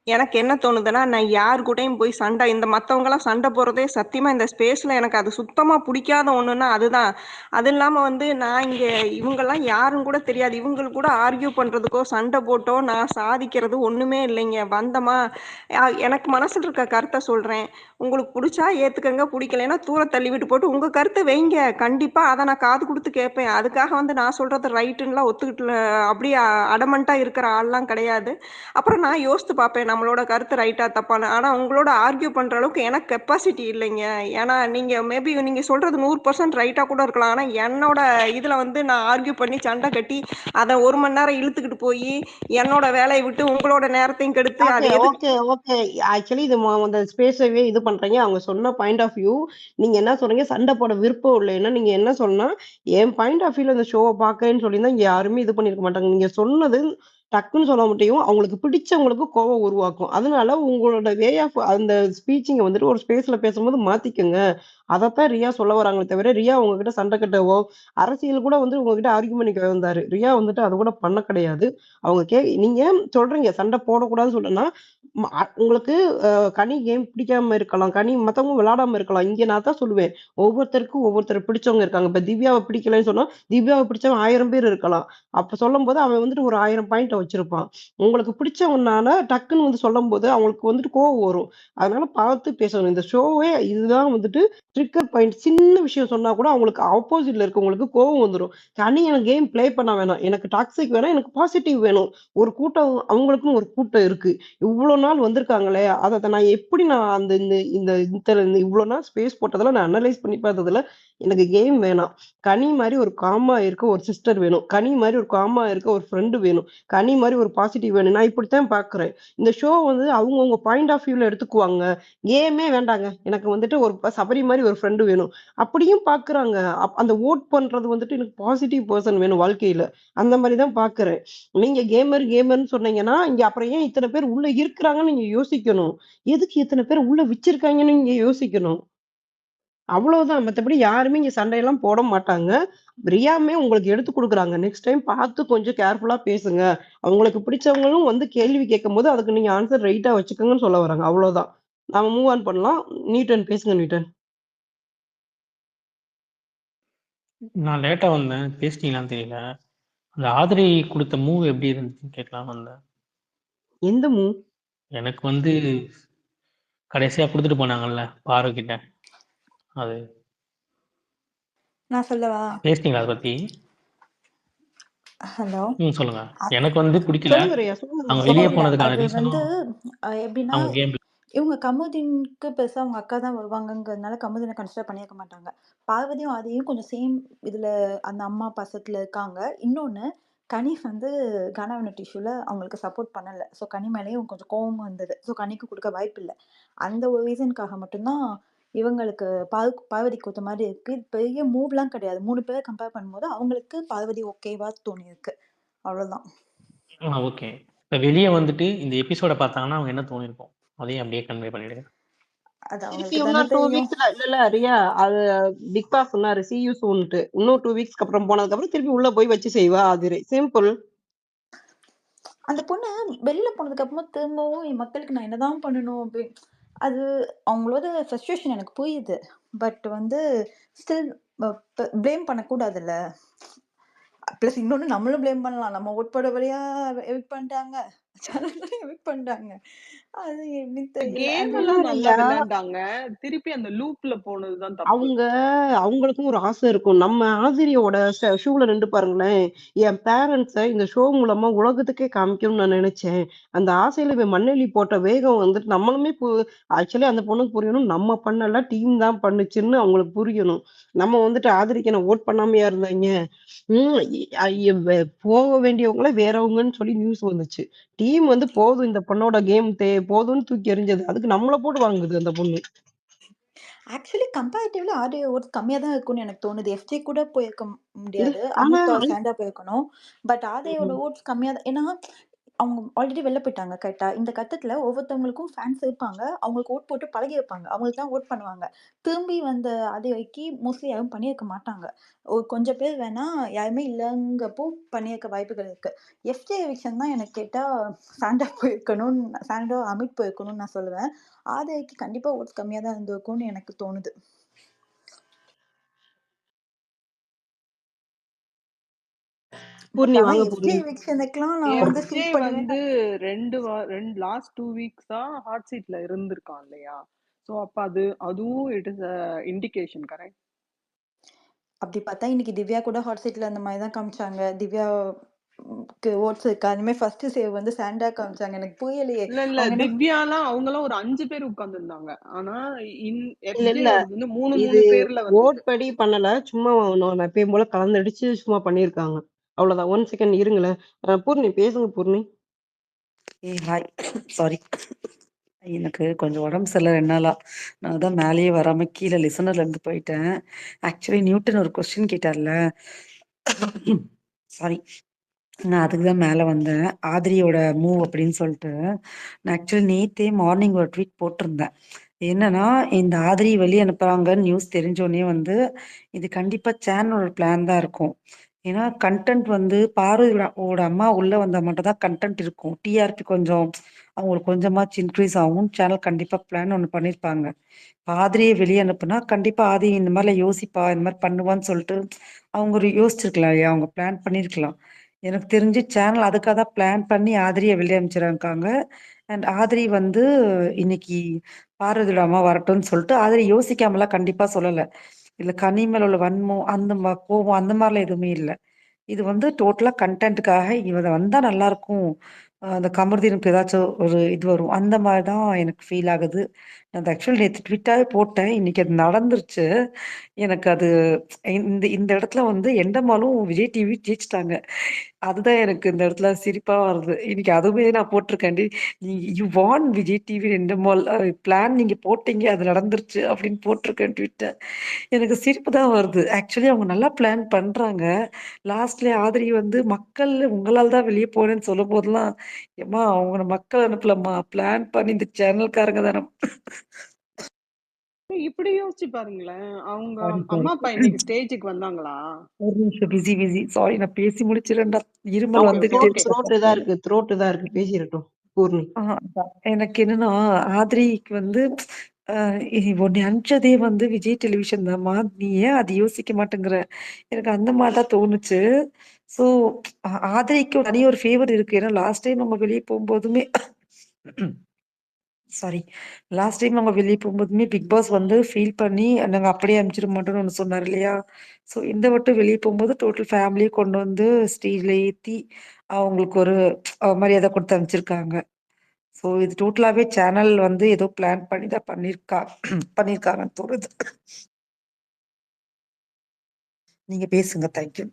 எனக்கு என்ன தோணுதுன்னா, நான் யார் கூடயும் போய் சண்டை இந்த மத்தவங்கலாம் சண்டை போடுறதே சத்தியமா இந்த ஸ்பேஸ்ல எனக்கு அது சுத்தமா பிடிக்காத ஒண்ணுன்னா அதுதான். அது இல்லாம வந்து நான் இங்க இவங்கலாம் யாருன்னு கூட தெரியாது. இவங்க கூட ஆர்கியூ பண்றதுக்கோ, சண்டை போட்டோ நான் சாதிக்கிறது ஒண்ணுமே இல்லைங்க. வந்தமா எனக்கு மனசுல இருக்க கருத்தை சொல்றேன். உங்களுக்கு பிடிச்சா ஏத்துக்கங்க, பிடிக்கலைன்னா தூர தள்ளி விட்டு போட்டு உங்க கருத்தை வைங்க. கண்டிப்பா அதை நான் காது கொடுத்து கேட்பேன். அதுக்காக வந்து நான் சொல்றது ரைட்டுன்னுலாம் ஒத்துக்கிட்டு அப்படியே அடமண்டா இருக்கிற ஆள்லாம் கிடையாது. அப்புறம் நான் யோசித்து பார்ப்பேன் நம்மளோட கருத்து ரைட்டா தப்பான்னு. ஆனா உங்களோட ஆர்கியூ பண்ற அளவுக்கு எனக்கு கெப்பாசிட்டி இல்லைங்க. ஏன்னா நீங்க மேபி நீங்க சொல்றது 100% ரைட்டா கூட இருக்கலாம். ஆனா என்னோட இதுல வந்து நான் ஆர்கியூ பண்ணி சண்டை கட்டி அதை 1 மணி நேரம் இழுத்துக்கிட்டு போய் என்னோட வேலையை விட்டு உங்களோட நேரத்தையும் கெடுத்து அது ஓகே எதுக்கு ஓகே ஓகே ஆக்சுவலி இது அந்த ஸ்பேஸவே இது பண்றீங்க. அவங்க சொன்ன பாயிண்ட் ஆஃப் வியூ நீங்க என்ன சொல்றீங்க, சண்டை போட விருப்பம் இல்லைன்னா நீங்க என்ன சொன்னா என் பாயிண்ட் ஆஃப் வியூல இந்த ஷோவை பார்க்கறேன்னு சொல்லியிருந்தா இங்க யாருமே இது பண்ணிருக்க மாட்டாங்க. நீங்க சொன்னது டக்குன்னு சொல்ல முடியும், அவங்களுக்கு பிடிச்சவங்களுக்கு கோவம் உருவாக்கும். அதனால உங்களோட வே ஆஃப் அந்த ஸ்பீச்சிங்க வந்துட்டு ஒரு ஸ்பேஸ்ல பேசும்போது மாத்திக்கங்க. அதத்தான் ரியா சொல்ல வராங்களே தவிர ரியா உங்ககிட்ட சண்டை கட்டவோ அரசியல் கூட வந்து உங்ககிட்ட ஆர்கியூ பண்ணிக்க வந்தாரு. ரியா வந்துட்டு அது கூட பண்ண கிடையாது. அவங்க நீங்க சொல்றீங்க சண்டை போடக்கூடாதுன்னு சொல்றேன்னா உங்களுக்கு கனி கேம் பிடிக்காம இருக்கலாம். கனி மத்தவங்க விளையாடாம இருக்கலாம். இங்க நான் தான் சொல்லுவேன். ஒவ்வொருத்தருக்கும் ஒவ்வொருத்தர் பிடிச்சவங்க இருக்காங்க. இப்ப திவ்யாவ பிடிக்கலன்னு சொன்னா, திவ்யாவ பிடிச்சவன் 1000 பேர் இருக்கலாம். அப்ப சொல்லும்போது அவன் வந்துட்டு ஒரு 1000 பாயிண்ட்ட வச்சிருப்பான். உங்களுக்கு பிடிச்சவனால டக்குன்னு வந்து சொல்லும்போது அவங்களுக்கு வந்துட்டு கோவம் வரும். அதனால பார்த்து பேசணும். இந்த ஷோவே இதுதான் வந்துட்டு ட்ரிக்கர் பாயிண்ட். சின்ன விஷயம் சொன்னா கூட அவங்களுக்கு ஆப்போசிட்ல இருக்கவங்களுக்கு கோவம் வந்துரும். கனி எனக்கு கேம் ப்ளே பண்ண வேணாம். எனக்கு டாக்ஸிக் வேணாம். எனக்கு பாசிட்டிவ் வேணும். ஒரு கூட்டம் அவங்களுக்குன்னு ஒரு கூட்டம் இருக்கு. இவ்ளோ நாள் வந்திருக்காங்களே, அத நான் எப்படி நான் அந்த இந்த இந்த இந்த இவ்ளோ நாள் ஸ்பேஸ் போட்டதுல நான் அனலைஸ் பண்ணி பார்த்ததுல, எனக்கு கேம் வேணாம். கனி மாரி ஒரு காமா இருக்க ஒரு சிஸ்டர் வேணும். கனி மாரி ஒரு காமா இருக்க ஒரு ஃப்ரெண்ட் வேணும். கனி மாரி ஒரு பாசிட்டிவ் வேணும். நான் இப்படித்தான் பார்க்குறேன். இந்த ஷோ வந்து அவங்கவங்க பாயிண்ட் ஆஃப் வியூல எடுத்துக்குவாங்க. கேமே வேண்டாங்க. எனக்கு வந்துட்டு ஒரு சபரி மாரி ஒரு ஃப்ரெண்ட் வேணும். அப்படியும் பார்க்குறாங்க. அந்த வோட் பண்றது வந்துட்டு எனக்கு பாசிட்டிவ் பெர்சன் வேணும் வாழ்க்கையில. அந்த மாரி தான் பார்க்குறேன். நீங்க கேமர்ன்னு சொன்னீங்கன்னா, இங்க அப்புறம் ஏன் இத்தன பேர் உள்ள இருக்கிறாங்கன்னு நீங்க யோசிக்கணும். எதுக்கு இத்தன பேர் உள்ள வச்சிருக்காங்கன்னு நீங்க யோசிக்கணும். அவ்வளவுதான். மத்தபடி யாருமே இங்க சண்டையெல்லாம் போட மாட்டாங்க. ரியாமே உங்களுக்கு எடுத்து குடுக்குறாங்க. நெக்ஸ்ட் டைம் பார்த்து கொஞ்சம் கேர்ஃபுல்லா பேசுங்க. அவங்களுக்கு பிடிச்சவங்களும் வந்து கேள்வி கேட்கும்போது, அதுக்கு நீங்க ஆன்சர் ரைட்டா வச்சுக்கங்கன்னு சொல்ல வராங்க. அவ்வளோதான். நாம மூவ் ஆன் பண்ணலாம். நியூட்டன் பேசுங்க நியூட்டன். நான் லேட்டா வந்தேன். பேசிட்டீங்களான்னு தெரியல. அந்த ஆதிரை குடுத்த மூவ் எப்படி இருந்துச்சுன்னு கேட்கலாம்னு வந்தேன். எந்த மூவ்? எனக்கு வந்து கடைசியா குடுத்துட்டு போனாங்கல்ல பாரு கிட்ட. அது நான் சொல்லவா? பேசிட்டீங்களா அத பத்தி? ஹலோ. சொல்லுங்க. எனக்கு வந்து பிடிக்கல. சொல்லுங்க ரியா. சொல்லுங்க. அவங்க இல்ல வெளிய இல்ல போனதுக்கான அது ரீசனும் வந்து எப்படின்னா அவங்க கேம் இவங்க கமுதினுக்கு பெருசா அவங்க அக்கா தான் வருவாங்கங்கிறதுனால கமுதினை கன்சிடர் பண்ணியிருக்க மாட்டாங்க. பார்வதியும் ஆதியும் கொஞ்சம் சேம் இதுல அந்த அம்மா பாசத்துல இருக்காங்க. இன்னொன்னு கனி வந்து கனவன டிஷ்யூல அவங்களுக்கு சப்போர்ட் பண்ணல. ஸோ கனி மேலேயும் கொஞ்சம் கோவம் வந்தது. ஸோ கனிக்கு கொடுக்க வாய்ப்பு இல்லை. அந்த ஒரு ரீசனுக்காக மட்டும்தான் இவங்களுக்கு பார்வதி கொடுத்த மாதிரி இருக்கு. பெரிய மூவ்லாம் கிடையாது. 3 பேரை கம்பேர் பண்ணும்போது அவங்களுக்கு பார்வதி ஓகேவா தோணியிருக்கு. அவ்வளவுதான். ஓகே. இப்ப வெளிய வந்துட்டு இந்த எபிசோட பார்த்தாங்கன்னா அவங்க என்ன தோணிருக்கும்? அதையும் அப்படியே கன்வே பண்ணிடுங்க. அது திருப்பி அவங்களுக்கு தானே இன்னும் 2 தெரியும். வீக்ஸ்ல இல்ல ரியா. அது பிக் பாஸ் சொன்னாரு. See you soon. இன்னும் 2 வீக்ஸ்க்கு அப்புறம் போனதுக்கு அப்புறம் திருப்பி உள்ள போய் வச்சு செய்வா ஆதிரை. சிம்பிள். அந்த பொண்ணு வெளியில போனதுக்கு அப்புறமா திரும்பவும் என் மக்களுக்கு நான் என்னதான் பண்ணணும் அது அவங்களோட ஃப்ரஸ்ட்ரேஷன் எனக்கு புரியுது. பட் வந்து ஸ்டில் ப்ளேம் பண்ணக்கூடாதுல்ல. ப்ளஸ் இன்னொன்னு நம்மளும் ப்ளேம் பண்ணலாம். நம்ம ஓட் போட வழியா எவிக்ட் பண்ணிட்டாங்க. சேனல் எவிக்ட் பண்ணிட்டாங்க. அது எப்படின்னு தெரியல. கேம் அது எல்லாம் நல்லா ரியா. விளையாண்டாங்க. திருப்பி அந்த லூப்ல போனதுதான் தப்பு. அவங்களுக்கும் ஒரு ஆசை இருக்கும். நம்ம ஆசிரியோட ஷூல நின்று பாருங்களேன். என் பேரண்ட்ஸ இந்த ஷோ மூலமா உலகத்துக்கே காமிக்கணும்னு நான் நினைச்சேன். அந்த ஆசையில இவன் மண்ணெளி போட்ட வேகம் வந்துட்டு நம்மளுமே ஆக்சுவலி அந்த பொண்ணுக்கு புரியணும். நம்ம பண்ணல டீம் தான் பண்ணுச்சுன்னு அவங்களுக்கு புரியணும். நம்ம வந்துட்டு ஆதரிக்க நான் ஓட் பண்ணாமையா இருந்தாங்க. போக வேண்டியவங்கள வேறவங்கன்னு சொல்லி நியூஸ் வந்துச்சு. டீம் வந்து போதும் இந்த பொண்ணோட கேம் போதும்னு தூக்கி எறிஞ்சது. அதுக்கு நம்மள போட்டு வாங்குது அந்த பொண்ணு. ஆக்சுவலி கம்பேரிட்டிவ்லி ஆடியோ ஓட்ஸ் கம்மியா தான் இருக்கும்னு எனக்கு தோணுது. எஃப்ஜே கூட போயிருக்க முடியாது. ஆனா அமிதா ஸ்டாண்டா போயிருக்கணும். பட் ஆதியோட ஓட்ஸ் கம்மியா தான். ஏன்னா அவங்க ஆல்ரெடி வெளில போயிட்டாங்க கரெக்ட்டா? இந்த கட்டத்துல ஒவ்வொருத்தவங்களுக்கும் ஃபேன்ஸ் இருப்பாங்க. அவங்களுக்கு ஓட் போட்டு பழகி வைப்பாங்க. அவங்களுக்கு தான் ஓட் பண்ணுவாங்க. திரும்பி வந்த ஆதிரைக்கு மோஸ்ட்லி யாரும் பண்ணியிருக்க மாட்டாங்க. ஒரு கொஞ்சம் பேர் வேணா யாருமே இல்லங்கப்போ பண்ணியிருக்க வாய்ப்புகள் இருக்கு. எஃப்ஜே எவிக்ஷன் தான் எனக்கு கேட்டா சாண்டா போயிருக்கணும்னு சாண்டா, அமித் போயிருக்கணும்னு நான் சொல்லுவேன். ஆதிரைக்கு கண்டிப்பா ஓட்ஸ் கம்மியா தான் இருந்திருக்கும்னு எனக்கு தோணுது. பட் பூர்ணி ஆனா வாங்க எஃப்ஜே பூர்ணி. எவிக்ஷனுக்குலாம் நான் வந்து எஃப்ஜே ஃபீல் பண்ணுவேன். வந்து 2 லாஸ்ட் 2 வீக்ஸ் தான் ஹாட் சீட்ல இருந்திருக்கான் இல்லையா? சோ அப்ப அதுவும் it is a indication correct? அப்படி பார்த்தா இன்னைக்கு திவ்யா கூட ஹாட் சீட்ல அந்த மாதிரி தான் காமிச்சாங்க. திவ்யா ஓட்ஸ் இருக்கா? அந்த மாதிரி ஃபர்ஸ்ட் சேவ் வந்து சாண்டா காமிச்சாங்க. எனக்கு புரியலையே. இல்ல அவங்க என்ன திவ்யாலாம் அவங்கலாம் ஒரு 5 பேர் உட்கார்ந்திருந்தாங்க. ஆனா இல்ல எஃப்ஜே இல்ல. வந்து 3 இது 3 பேர்ல ஓட் வந்தது. படி பண்ணல. சும்மா நான் எப்பயும் போல கலந்தடிச்சு சும்மா பண்ணியிருக்காங்க. அவ்வளவுதான். 1 செகண்ட் இருங்களேன். பூர்ணி பேசுங்க பூர்ணி. ஹாய். சாரி. எனக்கு கொஞ்சம் உடம்பு சரியில்ல 2 நாளா. நான் அதான் மேலேயே வராம கீழ லிசனர்ல இருந்து போயிட்டேன். ஆக்சுவலி நியூட்டன் ஒரு கொஸ்டின் கேட்டார்ல. சாரி. நான் அதுக்கு தான் மேல வந்தேன். ஆதிரியோட மூவ் அப்படின்னு சொல்லிட்டு. நான் ஆக்சுவலி நேத்தே மார்னிங் ஒரு ட்வீட் போட்டிருந்தேன். என்னன்னா, இந்த ஆதிரி வெளிய அனுப்புறாங்கன்னு நியூஸ் தெரிஞ்சோனே வந்து, இது கண்டிப்பா சேனலோட பிளான் தான் இருக்கும். ஏன்னா, கன்டென்ட் வந்து பார்வதியோட அம்மா உள்ள வந்தா மட்டும் தான் கன்டென்ட் இருக்கும். டிஆர்பி கொஞ்சம் அவங்களுக்கு கொஞ்சமாச்சும் இன்க்ரீஸ் ஆகும். சேனல் கண்டிப்பா பிளான் ஒண்ணு பண்ணியிருப்பாங்க. ஆதிரிய வெளிய அனுப்புனா, கண்டிப்பா ஆதி இந்த மாரிலாம் யோசிப்பா, இந்த மாரி பண்ணுவான்னு சொல்லிட்டு, அவங்க ஒரு யோசிச்சிருக்கலாம் இல்லையா? அவங்க பிளான் பண்ணியிருக்கலாம். எனக்கு தெரிஞ்சு சேனல் அதுக்காக தான் பிளான் பண்ணி ஆதிரிய வெளிய அனுப்பிச்சிருக்காங்க. அண்ட் ஆதிரி வந்து இன்னைக்கு பார்வதியோட அம்மா வரட்டும்னு சொல்லிட்டு, ஆதிரி யோசிக்காமலாம் கண்டிப்பா சொல்லல. இல்ல கனி மேல உள்ள வன்மம், அந்த கோவம் அந்த மாரிலாம் எதுவுமே இல்ல. இது வந்து டோட்டலா கன்டென்ட்‌க்காக இவ வந்தா நல்லாருக்கும். அந்த கமருதீனுக்கு ஏதாச்சும் ஒரு இது வரும். அந்த மாரி தான் எனக்கு ஃபீல் ஆகுது. நான் ஆக்சுவலி நேத்து ட்வீட்டாவே போட்டேன். இன்னைக்கு அது நடந்துருச்சு. எனக்கு அது இந்த இந்த இடத்துல வந்து எண்டமாலும் விஜய் டிவி ஜெயிச்சுட்டாங்க. அதுதான் எனக்கு இந்த இடத்துல சிரிப்பா வருது. இன்னைக்கு அதுவுமே நான் போட்டிருக்கேன்டி. யூ வான் விஜய் டிவி எண்டமால் பிளான் நீங்க போட்டீங்க. அது நடந்துருச்சு அப்படின்னு போட்டிருக்கேன் ட்வீட்ட. எனக்கு சிரிப்பு தான் வருது. ஆக்சுவலி அவங்க நல்லா பிளான் பண்றாங்க. லாஸ்ட்ல ஆதிரி வந்து மக்கள் உங்களால தான் வெளிய போனேன்னு சொல்லும்போதெல்லாம், எம்மா அவங்க மக்கள் அனுப்பலம்மா. பிளான் பண்ணி இந்த சேனல்காரங்க தான. இப்படி யோசிச்சு பாருங்களேன். அவங்க சாரி, சாரி. அம்மா அப்பா இன்னைக்கு ஸ்டேஜுக்கு வந்தாங்களா? ஒரு நிமிஷம் பிஸி. சாரி நான் பேசி முடிச்சிடுறேன்டா. இருமல் ஓகே வந்துகிட்டே ஓகே. இருக்கு. த்ரோட் தான் இருக்கு. பேசிரட்டும் பூர்ணி. அதான். எனக்கு என்னன்னா, ஆத்ரிக்கு வந்து உன்னை அனுப்பிச்சதே வந்து விஜய் டெலிவிஷன் தான்மா. நீ ஏன் அது யோசிக்க மாட்டேங்கிற? எனக்கு அந்த மாரி தான் தோணுச்சு. ஸோ ஆத்ரிக்கு தனி ஒரு ஃபேவர் இருக்கு. ஏன்னா லாஸ்ட் டைம் நம்ம வெளிய போம்போதுமே சாரி. லாஸ்ட் டைம் அவங்க வெளிய போம்போதுமே பிக் பாஸ் வந்து ஃபீல் பண்ணி, நாங்க அப்படியே அனுப்பிச்சிட மாட்டோம்னு ஒண்ணு சொன்னாரு இல்லையா? ஸோ இந்த வட்டம் வெளிய போம்போது டோட்டல் ஃபேமிலிய கொண்டு வந்து ஸ்டேஜ்ல ஏத்தி, அவங்களுக்கு ஒரு மரியாதை குடுத்து அனுப்பிச்சிருக்காங்க. ஸோ இது டோட்டலாவே சேனல் வந்து ஏதோ பிளான் பண்ணி தான் பண்ணியிருக்காங்கன்னு தோணுது. நீங்க பேசுங்க. Thank you.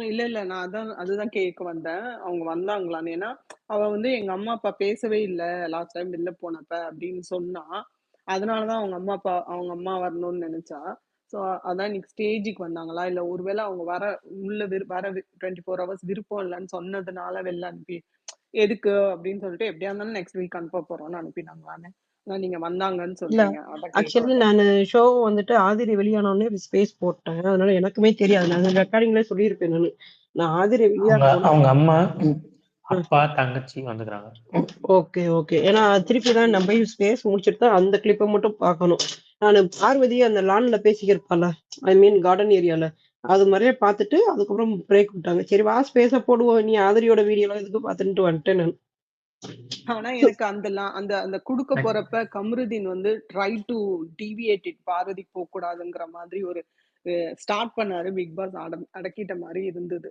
இல்ல. நான் அதுதான் கேட்க வந்தேன். அவங்க வந்தாங்களான்னு. ஏன்னா, அவ வந்து எங்க அம்மா, அப்பா பேசவே இல்ல லாஸ்ட் டைம் வெளில போனப்ப அப்படின்னு சொன்னா. அதனால தான் அவங்க அம்மா வரணும்னு நெனச்சா. ஸோ அதான் இன்னைக்கு ஸ்டேஜுக்கு வந்தாங்களா? இல்ல ஒருவேள அவங்க உள்ள வர 24 ஹவர்ஸ் விருப்பம் இல்லன்னு சொன்னதுனால வெளில அனுப்பி எதுக்கு அப்படின்னு சொல்லிட்டு எப்படியா இருந்தாலும் நெக்ஸ்ட் வீக் அனுப்ப போறோம்னு அனுப்பினாங்களான்னு. ஆனா நீங்க வந்தாங்கன்னு இல்ல. சொல்றீங்க. அதான் கேட்க ஆக்சுவலி வந்தேன். நானு ஷோ வந்துட்டு ஆதிரி வெளியானோனே ஸ்பேஸ் போட்டேன். அதனால எனக்குமே தெரியாது. நான் ரெக்கார்டிங்லயே சொல்லியிருப்பேன் நானு. நான் ஆதிரி வெளியான அவங்க உடனே அவங்க அம்மா, ம். அப்பா, தங்கச்சி வந்துக்கிறாங்க. ஓகே. ஏன்னா திருப்பி தான் நம்ம ஸ்பேஸ் முடிச்சுட்டு தான் அந்த கிளிப்பை மட்டும் பார்க்கணும். நானு பார்வதி அந்த லான்ல பேசிக்கிருப்பால, ஐ மீன் கார்டன் ஏரியால. அது மாதிரியே பார்த்துட்டு அதுக்கப்புறம் பிரேக் விட்டாங்க. சரி வா ஸ்பேஸ போடுவோம். நீ ஆதிரியோட வீடியோலாம் எதுக்கு பார்த்துட்டு வந்துட்டேன் நான். ஆனா எனக்கு அந்த அந்த குடுக்க போறப்ப கம்ருதீன் வந்து try to deviate it Parvathi போக கூடாதுங்கிற மாதிரி ஒரு ஸ்டார்ட் பண்ணாரு. பிக் பாஸ் அடக்கிட்ட மாதிரி இருந்தது.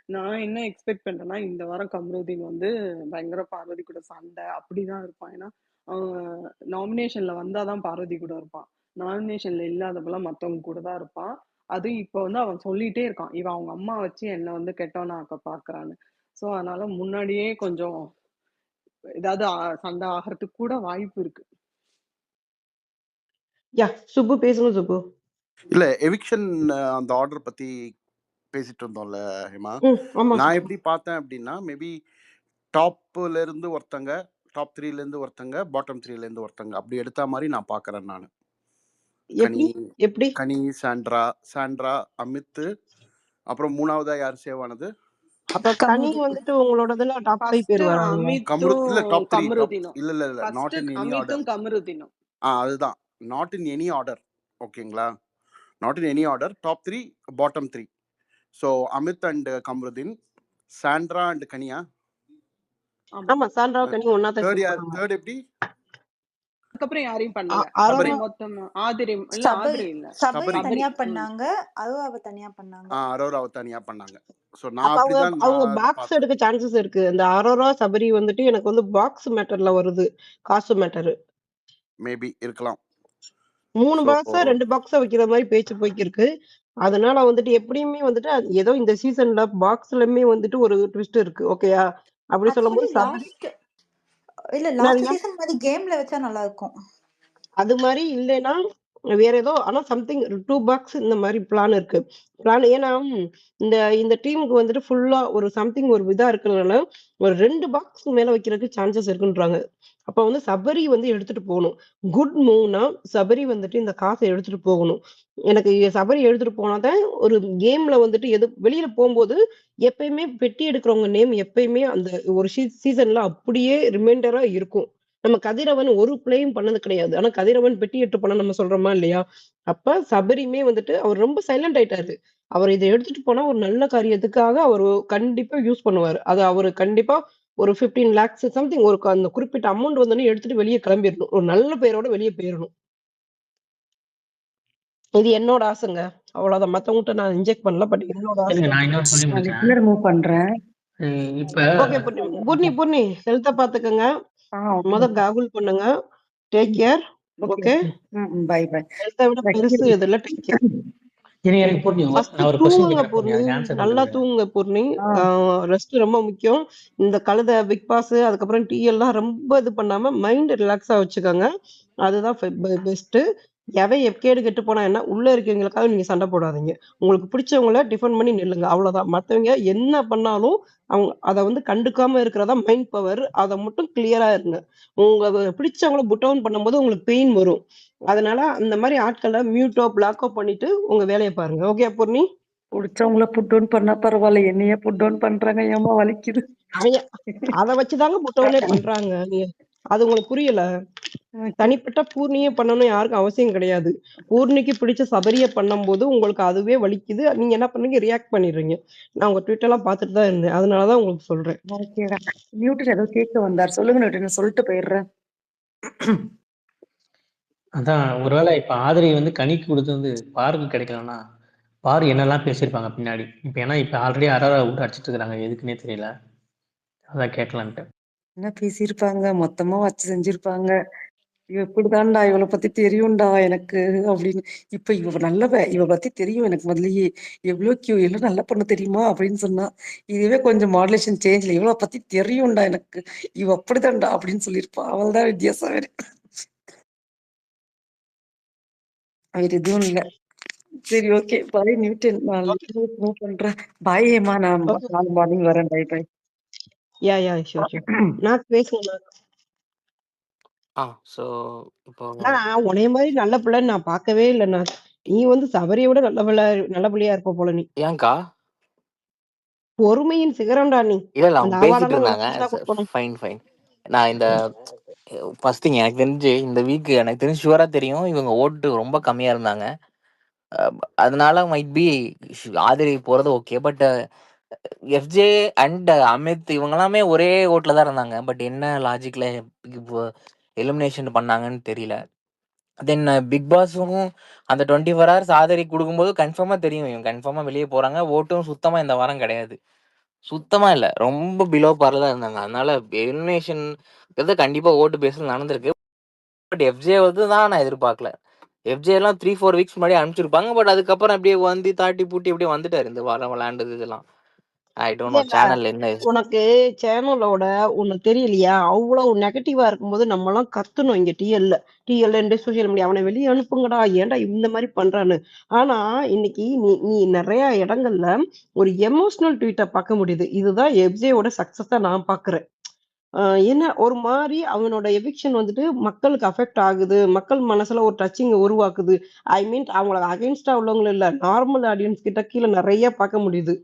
நான் என்ன எக்ஸ்பெக்ட் பண்றேன்னா இந்த வாரம் கம்ருதீன் வந்து பயங்கர பார்வதி கூட சண்டை அப்படிதான் இருப்பான். ஏன்னா நாமினேஷன்ல வந்தாதான் பார்வதி கூட இருப்பான். நாமினேஷன்ல இல்லாதப்பெல்லாம் மத்தவங்க கூட தான் இருப்பான். அது இப்ப வந்து அவன் சொல்லிட்டே இருக்கான். இவன் அவங்க அம்மா வச்சு என்ன வந்து கெட்டவனா ஆக்க பாக்குறான்னு. சோ அதனால முன்னாடியே கொஞ்சம் ஏதாவது சண்டை ஆகிறதுக்கு கூட வாய்ப்பு இருக்கு. யா சுப்பு பேசுங்க சுப்பு. இல்ல எவிக்ஷன் அந்த ஆர்டர் பத்தி பேசிட்டு இருந்தோம்ல ஹேமா. ஆமா நான் சுப்பு. எப்படி பார்த்தேன் அப்படின்னா மேபி டாப்ல இருந்து ஒருத்தங்க, டாப் 3ல இருந்து ஒருத்தங்க, பாட்டம் 3ல இருந்து ஒருத்தங்க அப்படி எடுத்த மாதிரி நான் பார்க்கறேன் நான். கனி எப்படி கனி சாண்ட்ரா அமித், அப்புறம் மூணாவதா யார் சேவ் ஆனது? அப்ப கனி கமருதீன். வந்துட்டு உங்களோடதுல டாப் 5 பேர் ஃபர்ஸ்ட் வராங்க. அமித்தும் இல்ல டாப் 3 கமருதீனும். இல்ல not first in any order. அமித்தும் கமருதீனும். அதுதான் நாட் இன் எனி ஆர்டர். ஓகேங்களா? Not in any order. Top 3 bottom 3. So Amit and Kamaruddin, Sandra and கனியா. ஆமா சாண்ட்ரா கனி ஒன்னா தான் தேர்ட் shoot யார்? பண்ணாங்க. தேர்ட் எப்படி? அதுக்கப்புறம் யாரையும் பண்ணல. அரோரா சபரி மொத்தமா ஆதிரி இல்ல சபரி ஆதிரி இல்ல. சபரி சபரி. தனியா சபரி. பண்ணாங்க, அருவாவை தனியா பண்ணாங்க. அரோராவை தனியா பண்ணாங்க. ஸோ நான் அப்ப அவங்க அப்படிதான் அவங்க நான் அதை பாக்ஸ் பார்த்தேன். எடுக்க சான்சஸ் இருக்கு. இந்த அரோரா சபரி வந்துட்டு எனக்கு வந்து பாக்ஸ் மேட்டர்ல வருது, காசு மேட்டர். மேபி இருக்கலாம். 3 ஸோ பாக்ஸா 2 பாக்ஸா வைக்கிற மாதிரி பேச்சு போய்க்கிருக்கு. அதனால வந்துட்டு எப்படியுமே வந்துட்டு ஏதோ இந்த சீசன்ல பாக்ஸ்லயுமே வந்துட்டு ஒரு ட்விஸ்ட் இருக்கு. ஓகேயா? அப்படி ஆக்சுவலி சொல்லும்போது சபரி லாஸ்ட் என்னதுங்க? சீசன் மாதிரி கேம்ல வச்சா நல்லா இருக்கும். அது மாதிரி இல்லைன்னா வேற ஏதோ ஆனா சம்திங் 2 பாக்ஸ் இந்த மாதிரி பிளான் இருக்கு. பிளான் ஏன்னா இந்த இந்த டீமுக்கு வந்துட்டு ஃபுல்லா ஒரு சம்திங் ஒரு இதா இருக்கிறதுனால ஒரு 2 பாக்ஸ் மேல வைக்கிறதுக்கு சான்சஸ் இருக்குன்றாங்க. அப்ப வந்து சபரி வந்து எடுத்துட்டு போகணும். குட் மூவ்னா சபரி வந்துட்டு இந்த காசை எடுத்துட்டு போகணும். எனக்கு சபரி எடுத்துட்டு போனாதான் ஒரு கேம்ல வந்துட்டு எது வெளியில போகும்போது எப்பயுமே பெட்டி எடுக்கிறவங்க நேம் எப்பயுமே அந்த ஒரு சீசன்ல அப்படியே ரிமைண்டரா இருக்கும். நம்ம கதிரவன் ஒரு பிளேயும் பண்ணது கிடையாது. ஆனா கதிரவன் பெட்டி எட்டு பண்ண நம்ம சொல்றோமா இல்லையா? அப்ப சபரியுமே வந்துட்டு அவர் ரொம்ப சைலண்ட் ஆயிட்டாரு. அவர் இத எடுத்துட்டு போனா ஒரு நல்ல காரியத்துக்காக அவரு கண்டிப்பா யூஸ் பண்ணுவாரு. அது அவரு கண்டிப்பா ஒரு 15 லேக்ஸ் சம்திங் ஒரு அந்த குறிப்பிட்ட அமௌண்ட் வந்தோனே எடுத்துட்டு வெளிய கிளம்பிரணும். ஒரு நல்ல பேரோட வெளிய போயிரணும். இது என்னோட ஆசைங்க. அவ்வளவுதான். மத்தவங்ககிட்ட நான் இன்ஜெக்ட் பண்ணல. பட் என்னோட ஆசை. சரிங்க, நான் இன்னொரு சொல்லி நான் முடிக்கிறேன். ரெகுலர் மூவ் பண்றேன். இப்ப ஓகே பூர்ணி ஹெல்த்த பாத்துக்கங்க. ஓகே. காகுல் பண்ணுங்க. Take care. Okay. Okay. Bye bye. ஹெல்த்த விட பெருசு எதுல டேக் கேர். எனக்கு புரியும். ஃபர்ஸ்ட் நான் ஒரு கொஸ்டின் தூங்குங்க கேட்கிறேன் பூர்ணி, பூர்ணி. அதுக்கு ஆன்சர் நல்லா கொடுத்துருங்க. தூங்குங்க பூர்ணி. ரெஸ்ட் ரொம்ப முக்கியம். இந்த கழுத பிக் பாஸ் அதுக்கப்புறம் டீ எல்லாம் ரொம்ப இது பண்ணாம மைண்ட் ரிலாக்ஸா வச்சுக்கோங்க. அதுதான் பெஸ்ட். எவன் எக்கேடு கெட்டு போனா என்ன, உள்ள இருக்கவங்களுக்காக நீங்க சண்டை போடாதீங்க. உங்களுக்கு பிடிச்சவங்கள டிஃபெண்ட் பண்ணி நில்லுங்க. அவ்வளவுதான். மத்தவங்க என்ன பண்ணாலும் அவங்க அத வந்து கண்டுக்காம இருக்கிறதா மைண்ட் பவர். அத மட்டும் கிளியரா இருங்க. உங்க பிடிச்சவங்கள புட் டவுன் பண்ணும்போது உங்களுக்கு பெயின் வரும். அதனால அந்த மாதிரி ஆட்களை மியூட்டோ பிளாக்கோ பண்ணிட்டு உங்க வேலையை பாருங்க. ஓகே பூர்ணி? பிடிச்சவங்கள புட் டவுன் பண்ணா பரவாயில்ல, என்னையே புட் டவுன் பண்றாங்க, ஏமா வலிக்குது. அத வச்சுதாங்க புட் டவுனே பண்றாங்க. அது உங்களுக்கு புரியல. தனிப்பட்ட பூர்ணியே பண்ணணும் யாருக்கும் அவசியம் கிடையாது. பூர்ணிக்கு பிடிச்ச சபரிய பண்ணும்போது உங்களுக்கு அதுவே வலிக்குது. நீங்க என்ன பண்ணீங்க, ரியாக்ட் பண்ணிடுறீங்க. நான் உங்க ட்வீட் எல்லாம் பார்த்துட்டு தான் இருந்தேன். அதனாலதான் உங்களுக்கு சொல்றேன். ஓகேடா. நியூட்டன் ஏதோ கேட்க வந்தார், சொல்லுங்க நியூட்டன், சொல்லிட்டு போயிடுறேன். அதான் ஒருவேளை இப்ப ஆதரி வந்து கனிக்கு கொடுத்து வந்து பாருக்கு கிடைக்கலன்னா பாரு என்னெல்லாம் பேசியிருப்பாங்க பின்னாடி. இப்ப ஏன்னா இப்ப ஆல்ரெடி அராரா விட்டு அடிச்சிட்டு இருக்காங்க, எதுக்குன்னே தெரியல. அதான் கேட்கலான்ட்டு. என்ன பேசியிருப்பாங்க, மொத்தமா வச்சு செஞ்சிருப்பாங்க. இவ இப்படிதான்டா, இவளை பத்தி தெரியும்டா எனக்கு அப்படின்னு. இப்ப இவ பத்தி தெரியும் எனக்கு முதல்லயே, எவ்வளவு எல்லாம் நல்லா பண்ண தெரியுமா அப்படின்னு சொன்னா, இதுவே கொஞ்சம் மாடுலேஷன் சேஞ்ச்ல இவளை பத்தி தெரியும்டா எனக்கு, இவ அப்படிதான்டா அப்படின்னு சொல்லியிருப்பா. அவள் தான் வித்தியாசம். வேற எதுவும் இல்ல. சரி, ஓகே, பாய் நியூட்டன். நான் மூவ் பண்றேன். பாய் ஏமா, நான் நாளை மார்னிங் வரேன். Bye bye. Yeah sure. நான் பேசுங்க. ஸோ இப்போ உனைய மாதிரி நல்ல பிள்ளைன்னு நான் பார்க்கவே இல்லைண்ணா. நீ வந்து சபரியை விட நல்ல பிள்ளையா இருப்ப போல. நீ ஏன்க்கா? பொறுமையின் சிகரம்டா நீ. இல்ல அந்த அவங்க பேசிட்டு அவார்டெல்லாம் இருந்தாங்க. உனக்கு தான் கொடுக்கணும். ஃபைன். நான் இந்த ஃபர்ஸ்ட் திங் எனக்கு தெரிஞ்சு இந்த வீக் எனக்கு தெரிஞ்சு ஷுவரா தெரியும் இவங்க ஓட்டு ரொம்ப கம்மியா இருந்தாங்க. அதனால மைட் பி ஆதரி போறது okay. But FJ and Amit இவங்க எல்லாமே ஒரே ஓட்டுல தான் இருந்தாங்க. பட் என்ன லாஜிக்ல எலிமினேஷன் பண்ணாங்கன்னு தெரியல. தென் பிக் பாஸும் அந்த 24 hours ஆதரி கொடுக்கும்போது கன்ஃபார்மா தெரியும் இவங்க கன்ஃபார்மா வெளியே போறாங்க. ஓட்டும் சுத்தமா இந்த வாரம் கிடையாது. சுத்தமா இல்ல. ரொம்ப பிலோ பார்ல தான் இருந்தாங்க. அதனால எலிமினேஷன் கண்டிப்பா ஓட்டு பேசல நடந்திருக்கு. பட் எஃப்ஜே வந்து தான் நான் எதிர்பார்க்கல. எஃப்ஜே எல்லாம் 3-4 வீக்ஸ் முன்னாடி அனுப்பிச்சிருப்பாங்க. பட் அதுக்கப்புறம் அப்படியே வந்து தாட்டி பூட்டி அப்படியே வந்துட்டாரு இந்த வாரம் விளையாண்டது இதெல்லாம். ஐ டோன்ட் நோ சேனல் என்ன. உனக்கு சேனலோட ஒண்ணு தெரியலையா, அவ்வளவு நெகட்டிவா இருக்கும்போது நம்ம எல்லாம் கத்தணும் இங்க டிஎல்ல சோசியல் மீடியா, அவனை வெளியே அனுப்புங்கடா, ஏன்டா இந்த மாதிரி பண்றான்னு. ஆனா இன்னைக்கு நீ நிறைய இடங்கள்ல ஒரு எமோஷனல் ட்வீட்டை பார்க்க முடியுது. இதுதான் எஃப்ஜேயோட சக்சஸா நான் பாக்குறேன். என்ன ஒரு மாரி அவனோட எவிக்ஷன் வந்துட்டு மக்களுக்கு அஃபெக்ட் ஆகுது. மக்கள் மனசுல ஒரு டச்சிங்க உருவாக்குது. ஐ மீன் அவங்கள அகைன்ஸ்டா உள்ளவங்கள இல்ல. நார்மல் ஆடியன்ஸ் கிட்ட கீழ நெறைய பார்க்க முடியுது.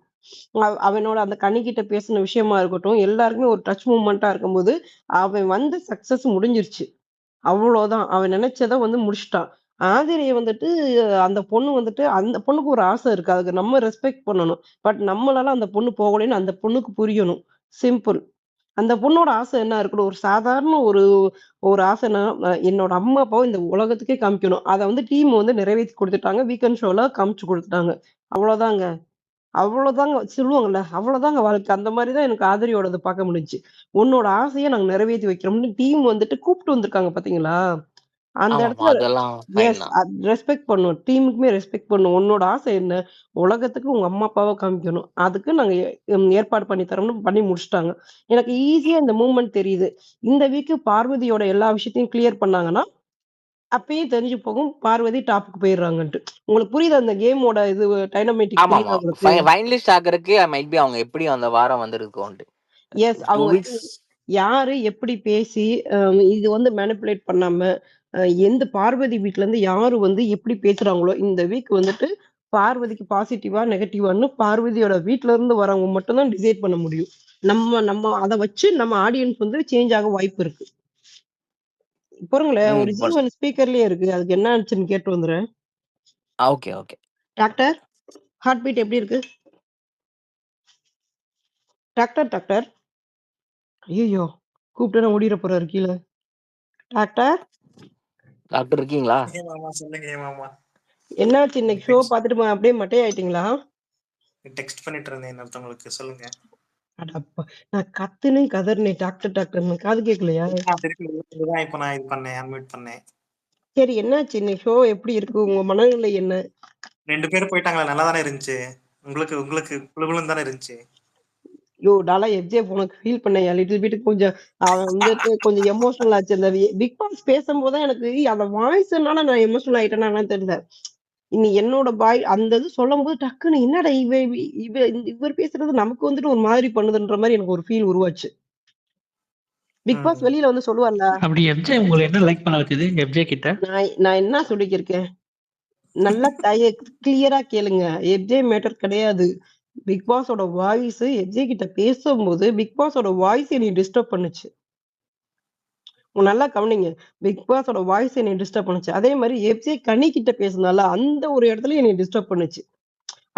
அவனோட அந்த கனிக்கிட்ட பேசின விஷயமா இருக்கட்டும், எல்லாருக்குமே ஒரு டச் மூவ்மெண்ட்டா இருக்கும்போது, அவன் வந்து சக்சஸ் முடிஞ்சிருச்சு. அவ்வளோதான். அவன் நெனைச்சத வந்து முடிச்சுட்டான். ஆதிரைய வந்துட்டு அந்த பொண்ணு வந்துட்டு அந்த பொண்ணுக்கு ஒரு ஆசை இருக்கு. அதுக்கு நம்ம ரெஸ்பெக்ட் பண்ணணும். பட் நம்மளால அந்த பொண்ணு போகலைன்னு அந்த பொண்ணுக்கு புரியணும். சிம்பிள். அந்த பொண்ணோட ஆசை என்ன இருக்கணும்? ஒரு சாதாரண ஒரு ஒரு ஆசைன்னா, என்னோட அம்மா, அப்பாவ இந்த உலகத்துக்கே காமிக்கணும். அத வந்து டீம் வந்து நிறைவேத்தி குடுத்துட்டாங்க. வீக்கெண்ட் ஷோல காமிச்சு குடுத்துட்டாங்க. அவ்வளோதாங்க. அவ்வளோதாங்க சொல்லுவாங்கல்ல, அவ்வளோதாங்க வாழ்க்கை. அந்த மாரி தான் எனக்கு ஆதிரியோடது பார்க்க முடிஞ்சுச்சு. உன்னோட ஆசைய நாங்க நிறைவேத்தி வைக்கிறோம்னு டீம் வந்துட்டு கூப்ட்டு வந்திருக்காங்க பார்த்தீங்களா? அந்த ஆமாமா. இடத்துல அதெல்லாம் ஃபைன் எஸ் தான். ரெஸ்பெக்ட் பண்ணணும். டீமுக்குமே ரெஸ்பெக்ட் பண்ணணும். உன்னோட ஆசை என்ன? உலகத்துக்கு உங்க அம்மா, அப்பாவ காமிக்கணும். அதுக்கு நாங்க ஏற்பாடு பண்ணி தரோம்னு பண்ணி முடிச்சுட்டாங்க. எனக்கு ஈஸியா இந்த மூவ்மெண்ட் தெரியுது. இந்த வீக்கு பார்வதியோட எல்லா விஷயத்தையும் கிளியர் பண்ணாங்கன்னா, அப்பயே தெரிஞ்சு போகும் பார்வதி டாப்க்கு போயிடுறாங்கன்ட்டு. உங்களுக்கு புரியுதா அந்த கேமோட இது டைனமேட்டிக் ஆமாமா. புரியுதா உங்களுக்கு? ஃபைனலிஸ்ட் ஆகுறதுக்கு மைட் பி அவங்க எப்படி அந்த வாரம் வந்திருக்கும்ன்ட்டு. எஸ் 2 அவங்க வீக்ஸ் யாரு எப்படி பேசி இது வந்து மேனிபுலேட் பண்ணாம, எந்த பார்வதி வீட்லருந்து யாரு வந்து எப்படி பேசுறாங்களோ, இந்த வீக் வந்துட்டு பார்வதிக்கு பாசிட்டிவா, நெகட்டிவான்னு பார்வதியோட வீட்ல இருந்து வரவங்க மட்டும் தான் டிசைட் பண்ண முடியும். நம்ம நம்ம அத வச்சு நம்ம ஆடியன்ஸ் வந்து சேஞ்ச் ஆக வாய்ப்பு இருக்கு. பாருங்களேன், ஒரு ம். ஜீவன் ஸ்பீக்கர்லயே இருக்கு. அதுக்கு என்ன ஆச்சுன்னு கேட்டு வந்துர்றேன். Okay, okay. Doctor, heartbeat எப்படி இருக்கு? Doctor, doctor. ஐயய்யோ! கூப்பிட்டேன்னா ஓடிற போறாரு கீழ. டாக்டர், டாக்டர் இருக்கீங்களா? மாமா சொல்லுங்க மாமா. என்னாச்சு இன்னைக்கு ஷோ பார்த்துட்டு அப்படியே மட்டையாயிட்டீங்களா? டெக்ஸ்ட் பண்ணிட்டு இருந்தேன் ஒருத்தவங்களுக்கு. சொல்லுங்க. அடப்பா! நான் கத்துனேன், கதறினேன் டாக்டர் டாக்டர்ன்னு. காது கேட்கலையா? இதுதான் இப்ப நான் இது பண்ணேன், அன்மியூட் பண்ணேன். சரி என்னாச்சு இன்னைக்கு ஷோ எப்படி இருக்கு? உங்க மனநிலை என்ன? 2 பேரும் போயிட்டாங்களா? நல்லா தானே இருந்துச்சு. உங்களுக்கு உங்களுக்கு குளுகுளுன்னு தானே இருந்துச்சு. யோ நான்லாம் எஃப்ஜேஎஃப் உனக்கு ஃபீல் பண்ணேன்யா. லிட்டில் பிட் கொஞ்சம் அவன் வந்துட்டு கொஞ்சம் எமோஷனல் ஆச்சு. அந்த பிக் பாஸ் பேசும்போது தான் எனக்கு அந்த வாய்ஸ்னால நான் எமோஷனல் ஆயிட்டேனா என்னன்னு தெரியல. இனி என்னோட பாய் அந்த இது சொல்லும்போது டக்குன்னு என்னடா இவர் பேசுறது நமக்கு வந்துட்டு ஒரு மாதிரி பண்ணுதுன்ற மாதிரி எனக்கு ஒரு ஃபீல் உருவாச்சு. பிக் பாஸ் வெளியில வந்து சொல்லுவார்ல. அப்படி எஃப்ஜே உங்களை என்ன லைக் பண்ண வச்சது எஃப்ஜே கிட்ட? நான் என்ன சொல்லிக்கிருக்கேன்? நல்லா கிளியரா கேளுங்க. எஃப்ஜே மேட்டர் கிடையாது. பிக் பாஸோட வாய்ஸ் எஃப்ஜே கிட்ட பேசும்போது பிக் பாஸோட வாய்ஸ் என்னைய டிஸ்டர்ப் பண்ணுச்சு. நல்லா கவனிங்க. பிக் பாஸோட வாய்ஸ் என்னைய டிஸ்டர்ப் பண்ணுச்சு. அதே மாரி எஃப்ஜே கனி கிட்ட பேசுனால அந்த ஒரு இடத்துல என்னைய டிஸ்டர்ப் பண்ணுச்சு.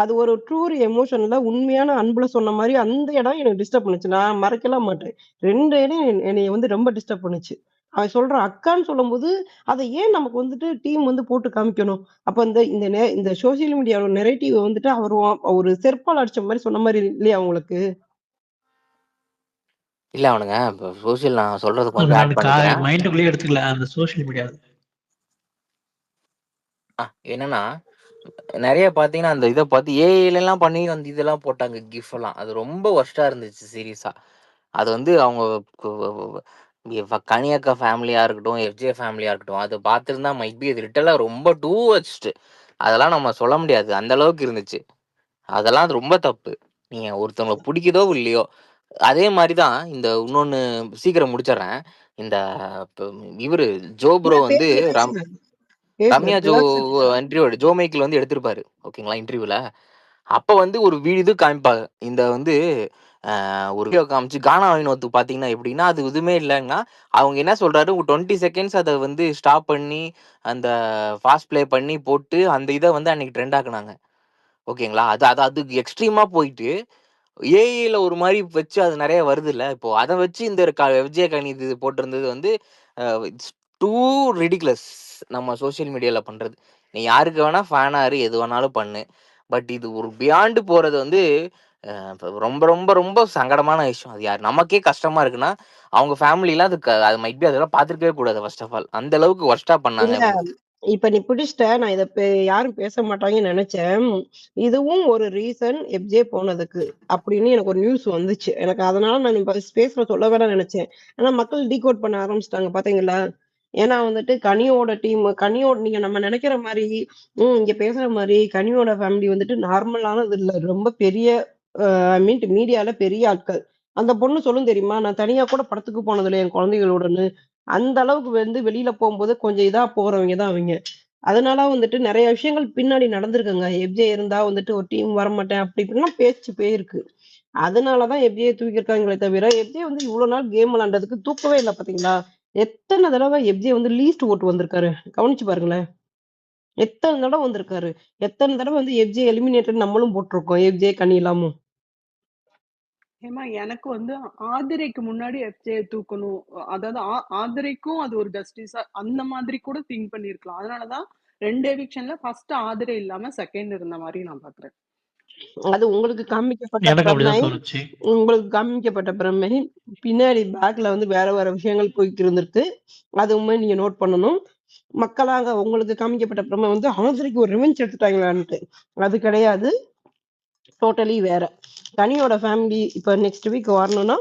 அது ஒரு ட்ரூ எமோஷன்ல உண்மையான அன்புல சொன்ன மாரி அந்த இடம் எனக்கு டிஸ்டர்ப் பண்ணுச்சு. நான் மறைக்கலாம் மாட்டேன். 2 இடம் என்னைய வந்து ரொம்ப டிஸ்டர்ப் பண்ணுச்சு. அவன் சொல்றான் அக்கான்னு சொல்லும்போது, அத ஏன் நமக்கு வந்துட்டு டீம் வந்து போட்டு காமிக்கணும்? அப்ப இந்த இந்த இந்த சோசியல் மீடியாவோட நரேட்டிவ் வந்துட்டு அவரு ஒரு செருப்பால அடிச்ச மாரி சொன்ன மாரி இல்லையா உங்களுக்கு? இல்ல அவனுங்க இப்ப சோசியல் நான் சொல்றது அது கொஞ்சம் ஆட் நான் பண்ணிக்கிறேன். மைண்டுக்குள்ளேயே எடுத்துக்கல அந்த சோஷியல் மீடியா. என்னன்னா, நெறைய பார்த்தீங்கன்னா, அந்த இத பார்த்து ஏஐலலாம் பண்ணி அந்த இதெல்லாம் போட்டாங்க கிஃப்லாம். அது ரொம்ப வொர்ஸ்ட்டா இருந்துச்சு சீரியஸா. அது வந்து அவங்க கனியக்கா ஃபேமிலியா இருக்கட்டும், எஃப்ஜே ஃபேமிலியா இருக்கட்டும், அத பார்த்திருந்தா மைட் பி அது லிட்டரலா ரொம்ப டூ மச்டு. அதெல்லாம் நம்ம சொல்ல முடியாது. அந்த அளவுக்கு இருந்துச்சு. அதெல்லாம் அது ரொம்ப தப்பு. நீங்க ஒருத்தவங்கள புடிக்குதோ இல்லையோ, அதே மாரி தான் இந்த இன்னொன்னு சீக்கிரம் முடிச்சிடுறேன். இந்த இப்ப இவரு ஜோ ப்ரோ வந்து பேசுங்க, பேசுங்க. பேசுங்க. ரம்யா ஜோ ரிலாக்ஸா இன்டர்வியூ ஜோ மைக்கிள் வந்து எடுத்திருப்பாரு. ஓகேங்களா? இன்டர்வியூல. அப்ப வந்து ஒரு இது காமிப்பாங்க. இந்த வந்து ஒரு வீடியோ காமிச்சு கானா வினோத் பார்த்தீங்கன்னா எப்படின்னா, அது எதுவுமே இல்லன்னா, அவங்க என்ன சொல்றாரு, 20 செகண்ட்ஸ் அத வந்து ஸ்டாப் பண்ணி, அந்த ஃபாஸ்ட் ப்ளே பண்ணி போட்டு, அந்த இத வந்து அன்னைக்கு ட்ரெண்ட் ஆக்குனாங்க. ஓகேங்களா? அது அது அதுக்கு எக்ஸ்ட்ரீமா போயிட்டு, ஏஐல ஒரு மாரி வச்சு அது நெறைய வருதுல்ல. இப்போ அத வச்சு இந்த விஜய் கனி இது போட்டிருந்தது வந்து இட்ஸ் டூ ரிடிகுலஸ். நம்ம சோசியல் மீடியால பண்றது. நீ யாருக்கு வேணா ஃபேனா இரு, எது வேணாலும் பண்ணு. பட் இது ஒரு பியாண்ட் போறது வந்து ரொம்ப ரொம்ப ரொம்ப சங்கடமான விஷயம். அது யார் நமக்கே கஷ்டமா இருக்குன்னா, அவங்க ஃபேமிலிலாம் அது மைட் பி அதெல்லாம் பார்த்துருக்கவே கூடாது ஃபர்ஸ்ட் ஆஃப் ஆல். அந்த அளவுக்கு வொர்ஸ்ட்டா பண்ணாங்க இல்ல. அப்படின்னு. இப்ப நீ பிடிச்சிட்ட. நான் இத யாரும் பேச மாட்டாங்கன்னு நெனச்சேன். இதுவும் ஒரு ரீசன் எஃப்ஜே போனதுக்கு. அப்படின்னு எனக்கு ஒரு நியூஸ் வந்துச்சு. எனக்கு அதனால நான் இப்ப ஸ்பேஸ்ல சொல்ல வேணாம்னு நெனச்சேன். ஆனா மக்கள் டீகோட் பண்ண ஆரம்பிச்சுட்டாங்க பாத்தீங்களா? ஏன்னா வந்துட்டு கனியோட டீம் கனியோட நீங்க நம்ம நெனைக்கிற மாரி, இங்க பேசுற மாரி கனியோட ஃபேமிலி வந்துட்டு நார்மலானது இல்ல. ரொம்ப பெரிய ஐ மீன் மீடியால பெரிய ஆட்கள். அந்த பொண்ணு சொல்லும் தெரியுமா, நான் தனியா கூட படத்துக்கு போனதில்ல என் குழந்தைகளோடன்னு. அந்த அளவுக்கு வந்து வெளியில போம்போது கொஞ்சம் இதா போறவங்க தான் அவிங்க. அதனால வந்துட்டு நெறைய விஷயங்கள் பின்னாடி நடந்திருக்குங்க. எஃப்ஜே இருந்தா வந்துட்டு ஒரு டீம் வரமாட்டேன் அப்படி இப்படிலாம் பேச்சு போயிருக்கு. அதனால தான் எஃப்ஜேய தூக்கியிருக்காங்களே தவிர, எஃப்ஜே வந்து இவ்ளோ நாள் கேம் விளையாண்டதுக்கு தூக்கவே இல்ல பார்த்தீங்களா? எத்தன தடவ எஃப்ஜே வந்து லீஸ்ட் ஓட்டு வந்திருக்காரு. கவனிச்சு பாருங்களேன். எத்தன தடவ வந்திருக்காரு. எத்தன தடவ வந்து எஃப்ஜே எலிமினேட்டட் நம்மளும் போட்டுருக்கோம். எஃப்ஜே, கனிலாமும். ஏமா எனக்கு வந்து ஆதிரைக்கு முன்னாடி எஃப்ஜே தூக்கணும். அதாவது ஆதிரைக்கும் அது ஒரு ஜஸ்டிஸா அந்த மாதிரி கூட திங்க் பண்ணிருக்கலாம். அதனாலதான் 2 எவிக்ஷன்ல ஃபர்ஸ்ட் ஆதிரை இல்லாம செகண்ட் இருந்த மாதிரி நான் பாக்குறேன். அது உங்களுக்கு காமிக்கப்பட்ட எனக்கு பிரமை. அப்படிதான் தோணுச்சு. உங்களுக்கு காமிக்கப்பட்ட பிரமை. பின்னாடி பேக்ல வந்து வேற வேற விஷயங்கள் போயிட்டு இருந்திருக்கு. அதுவுமே நீங்க நோட் பண்ணணும். மக்களாக உங்களுக்கு காமிக்கப்பட்ட பிரமை வந்து ஆதிரைக்கு ஒரு ரிவெஞ்ச் எடுத்துட்டாங்களான்ட்டு. அது கிடையாது. டோட்டலி வேற. கனியோட ஃபேமிலி இப்ப நெக்ஸ்ட் வீக் வரணும்னா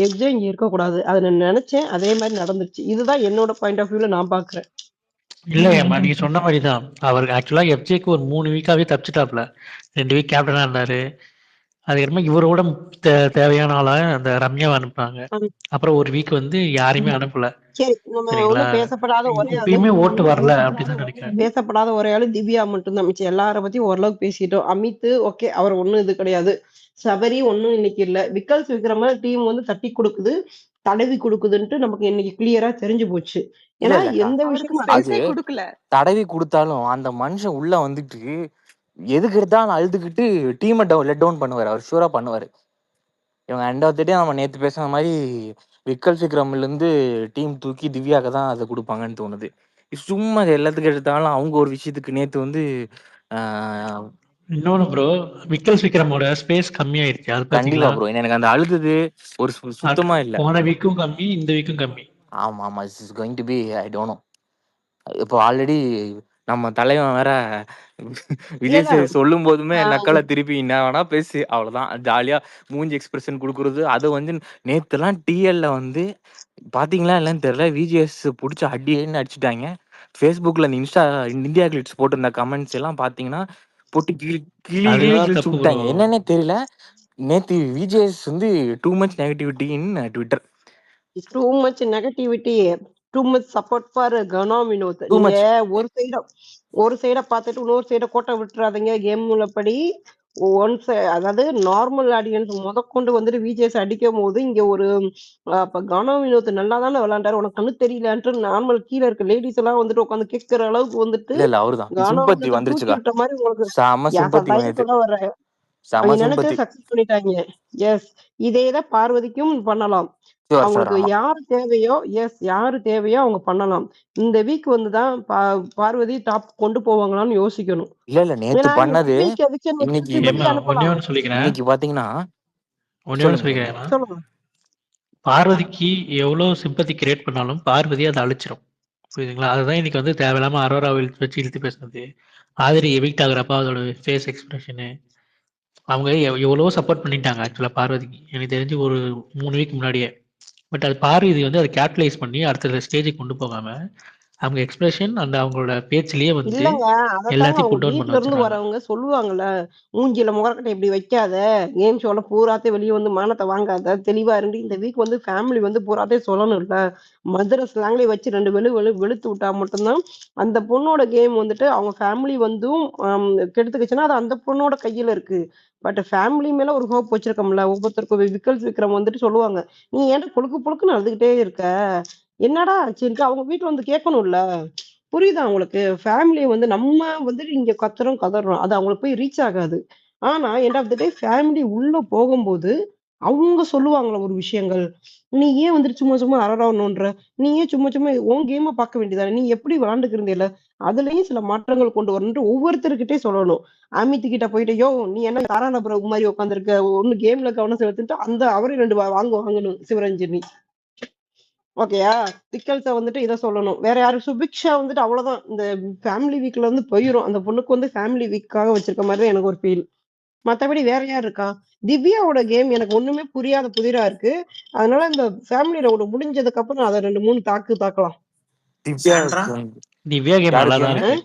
எஃப்ஜே இங்க இருக்கக்கூடாது. அத நான் நினைச்சேன். அதே மாதிரி நடந்துருச்சு. இதுதான் என்னோட பாயிண்ட் ஆஃப் வியூல நான் பாக்குறேன். இல்லையம்மா நீங்க சொன்ன மாதிரி தான். அவர் ஆக்சுவலா எஃப்ஜேக்கு ஒரு 3 வீக்காவே தப்பிச்சிட்டாப்ல. 2 வீக் கேப்டனா இருந்தாரு. அதுக்கப்புறமா இவரோட தேவையான ஆளா அந்த ரம்யாவை அனுப்புனாங்க. அப்புறம் ஒரு வீக் வந்து யாரையுமே அனுப்பல. சரி, நம்ம சரிங்களா? ஒண்ணும் பேசப்படாத ஒரே ஆளு இப்பயுமே ஓட்டு வரல அப்படிதான் நினைக்கிறேன். பேசப்படாத ஒரே ஆளு திவ்யா மட்டும்தான். மிச்சம் எல்லார பத்தி ஓரளவுக்கு பேசிட்டோம். அமித் ஓகே, அவர் ஒண்ணும் இது கிடையாது. சபரி ஒண்ணும் இன்னைக்கு இல்ல. விக்கல்ஸ் விக்ரம டீம் வந்து தட்டி கொடுக்குது, தடவி கொடுக்குதுன்ட்டு நமக்கு இன்னைக்கு கிளியரா தெரிஞ்சு போச்சு. இல்ல ஏன்னா இல்லக்கா, எந்த அவருக்கு விஷயமும் அது ஸ்பேஸே கொடுக்கல. தடவி கொடுத்தாலும் அந்த மனுஷன் உள்ள வந்துட்டு எதுக்கு எடுத்தாலும் அழுதுகிட்டு டீமை லெட் டவுன் பண்ணுவார். அவர் ஷூரா பண்ணுவார். இவங்க எண்ட் ஆஃப் த டே நம்ம நேற்று பேசுன மாதிரி விக்கல் விக்ரம்லேருந்து டீம் தூக்கி திவ்யாவுக்கு தான் அதை கொடுப்பாங்கன்னு தோணுது. சும்மா எல்லாத்துக்கும் எடுத்தாலும் அவங்க ஒரு விஷயத்துக்கு நேற்று வந்து இன்னொன்னு ப்ரோ, விக்கல் விக்ரமோட ஸ்பேஸ் கம்மியாயிருச்சு. அது கண்டிப்பா பாத்தீங்களா? ப்ரோ, எனக்கு அந்த அழுது ஒரு சுத்தமா இல்ல. போன வீக்கும் கம்மி, இந்த வீக்கும் கம்மி. ஆமா ஆமா, it's is going to be I don't know. இப்போ ஆல்ரெடி நம்ம தலைவன் வேற விஜய் சேது சொல்லும் போதுமே நக்கலை திருப்பி என்ன வேணா பேசு, அவ்வளவுதான். ஜாலியா மூஞ்சி எக்ஸ்பிரஷன் கொடுக்குறது. அது வந்து நேத்துலாம் டிஎல்ல வந்து பாத்தீங்களா இல்லைன்னு தெரியல, விஜிஎஸ் பிடிச்ச அடின்னு அடிச்சுட்டாங்க. ஃபேஸ்புக்ல இந்த இந்தியா கிளிட்ஸ் போட்டிருந்த கமெண்ட்ஸ் எல்லாம் பாத்தீங்கன்னா போட்டு கிளி கிளி கிளி அதுதான் கிழிச்சு தப்பு ப்ரோ. விட்டாங்க. என்னன்னே தெரியல. நேத்து விஜிஎஸ் வந்து too much negativity in Twitter. Too much negativity, too much support for Kanaa Vinod. Two நீங்க மச் ஒரு சைட பார்த்துட்டு இன்னொரு சைட கோட்டை விட்டுறாதீங்க. கேம் உள்ளபடி அதாவது நார்மல் ஆடியன்ஸ் முதற்கொண்டு வந்துட்டு விஜேஸ் அடிக்கும் போது இங்க ஒரு அப்ப கனா வினோத் நல்லா தானே விளையாண்டாரு, உனக்கு கண்ணு தெரியலன்ட்டு நார்மல் கீழே இருக்க லேடிஸ் எல்லாம் வந்துட்டு உட்காந்து கேட்கிற அளவுக்கு வந்துட்டு இல்ல அவருதான் கனா சிம்பத்தி வினோத் தூக்கி வந்துருச்சுக்கா. விட்ட மாதிரி உங்களுக்கு செம சிம்பத்தி தயவு நேத்து, சொல்ல வர்ற செம அவங்க நினைச்சா சிம்பத்தி. சக்சஸ் பண்ணிட்டாங்க. எஸ், இதேதான் பார்வதிக்கும் பண்ணலாம். Sure sure. அவங்களுக்கு ஆமா யாரு தேவையோ அவங்க பண்ணலாம். இந்த வீக் வந்துதான் பார்வதி டாப் கொண்டு போவாங்களான்னு யோசிக்கணும். இல்ல நேத்து ஏன்னா பண்ணது வீக் எவிக்ஷன் இன்னைக்கு வச்சுட்டு வெளியே ஒன்னே அனுப்பலாம். ஒன்று சொல்லிக்கிறேன். இன்னைக்கு பாத்தீங்கன்னா ஒன்னே ஒன்று சொல்லுங்க சொல்லிக்கிறேன். சொல்லுங்க. பார்வதிக்கு எவ்வளவு சிம்பத்தி கிரியேட் பண்ணாலும் பார்வதி அதை அழிச்சிரும். புரியுதுங்களா? அதுதான் இன்னைக்கு வந்து தேவையில்லாம அரோரா வச்சு இழுத்து பேசுனது. ஆதிரி எவிக்ட் ஆகுறப்ப அதோட ஃபேஸ் எக்ஸ்பிரஷனு அவங்க எவ்வளவோ சப்போர்ட் பண்ணிட்டாங்க ஆக்சுவலா பார்வதிக்கு. எனக்கு தெரிஞ்சு ஒரு 3 வீக் முன்னாடியே. பட் அது பார்வதி வந்து அதை கேபிட்டலைஸ் பண்ணி அடுத்த ஸ்டேஜுக்கு கொண்டு போகாம அவங்க எக்ஸ்பிரஷன் அந்த அவங்களோட பேச்சிலேயே வந்து இல்லங்க, அதத்தாங்க எல்லாத்தையும் அவங்க புட் டவுன் பண்ண வீட்ல இருந்து வச்சிருக்காங்க. வரவங்க சொல்லுவாங்கல்ல, மூஞ்சில முகரக்கட்டை இப்படி வைக்காத, கேம் ஷோல பூராத்தையும் வெளியே வந்து மானத்தை வாங்காத, தெளிவா இருந்து இந்த வீக் வந்து ஃபேமிலி வந்து பூராத்தையும் சொல்லணும்ல. மதுரை ஸ்லாங்லயே வச்சு 2 வெளுத்து விட்டா மட்டும்தான் அந்த பொண்ணோட கேம் வந்துட்டு அவங்க ஃபேமிலி வந்தும் கெடுத்துக்கிச்சுன்னா அது அந்த பொண்ணோட கையில இருக்கு. பட் ஃபேமிலி மேல ஒரு ஹோப் வச்சிருக்கோம்ல. ஒவ்வொருத்தருக்கும் விக்கல்ஸ் விக்ரம் வந்துட்டு சொல்லுவாங்க, நீ ஏன்டா பொழுக்கு பொழுக்குன்னு அழுதுகிட்டே இருக்க, என்னடா ஆச்சுன்ட்டு அவங்க வீட்டுல வந்து கேட்கணும்ல. புரியுதா உங்களுக்கு? ஃபேமிலிய வந்து நம்ம வந்துட்டு இங்க கத்துறோம், கதறோம். அது அவங்களுக்கு போய் ரீச் ஆகாது. ஆனா end of the day family உள்ள போகும்போது, அவங்க சொல்லுவாங்கல்ல ஒரு விஷயங்கள். "நீ ஏன் வந்துட்டு சும்மா சும்மா அரரா நோண்டுற? நீ ஏன் சும்மா சும்மா உன் கேம பார்க்க வேண்டியதுதானே? நீ எப்படி விளையாண்டுட்டு இருந்தேல்ல? அதுலயும் சில மாற்றங்கள் கொண்டு வரணும்ன்ட்டு" ஒவ்வொருத்தர்கிட்டயும் சொல்லணும். அமித் கிட்ட போயிட்டு, "யோவ்! நீ என்ன தாரான பிரபு மாரி உட்கார்ந்திருக்க? ஒண்ணு கேம்ல கவனம் செலுத்துன்ட்டு" அந்த அவரையும் 2 வாங்கணும் சிவரஞ்சனி. ஓகேயா? விக்கல்ஸ வந்துட்டு இத சொல்லணும். வேற யாரு? சுபிக்ஷா வந்துட்டு அவ்வளவுதான். இந்த ஃபேமிலி வீக்ல இருந்து போயிரும். அந்த பொண்ணுக்கு வந்து ஃபேமிலி வீக்காக வச்சிருக்க மாதிரி தான் எனக்கு ஒரு ஃபீல். மத்தபடி வேற யார் இருக்கா? திவ்யாவோட கேம் எனக்கு ஒண்ணுமே புரியாத புதிரா இருக்கு. அதனால இந்த ஃபேமிலி ரவுண்ட் முடிஞ்சதுக்கு அப்புறம் அத 2, 3 தாக்கலாம். திவ்யா கேம் நல்லா தான் இருக்கு.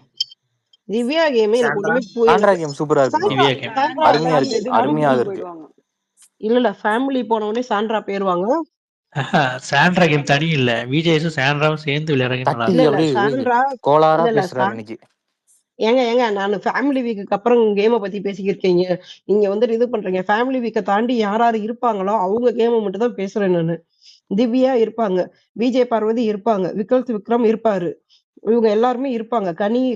திவ்யா கேம் எனக்கு ஒண்ணுமே சாண்ட்ரா கேம் சூப்பரா இருக்கு. சாண்ட்ரா அருமையா இருக்கு, சாண்ட்ரா அருமையா மெதுவா இருக்கு. போயிடுவாங்க. இல்ல ஃபேமிலி போன உடனே சாண்ட்ரா போயிருவாங்க. சாண்ட்ரா கேம் தனி இல்ல. விஜேஎஸும் சாண்ட்ராவும் சேர்ந்து விளையாடுறது நல்லா தட்டி இல்ல இருக்கும். இல்ல அப்படியே சாண்ட்ரா கோளாரா இல்ல இல்ல பேசுறாரு இன்னைக்கு. ஏங்க நான் ஃபேமிலி வீக்குக்கு அப்புறம் கேம பத்தி பேசிக்கிருக்கீங்க. நீங்க வந்துட்டு இது பண்றீங்க. ஃபேமிலி வீக்க தாண்டி யார் இருப்பாங்களோ அவங்க கேம மட்டும் தான் பேசுறேன் நானு. திவ்யா இருப்பாங்க. விஜய் பார்வதி இருப்பாங்க. விக்ரம் இருப்பாரு. இவங்க எல்லாருமே இருப்பாங்க.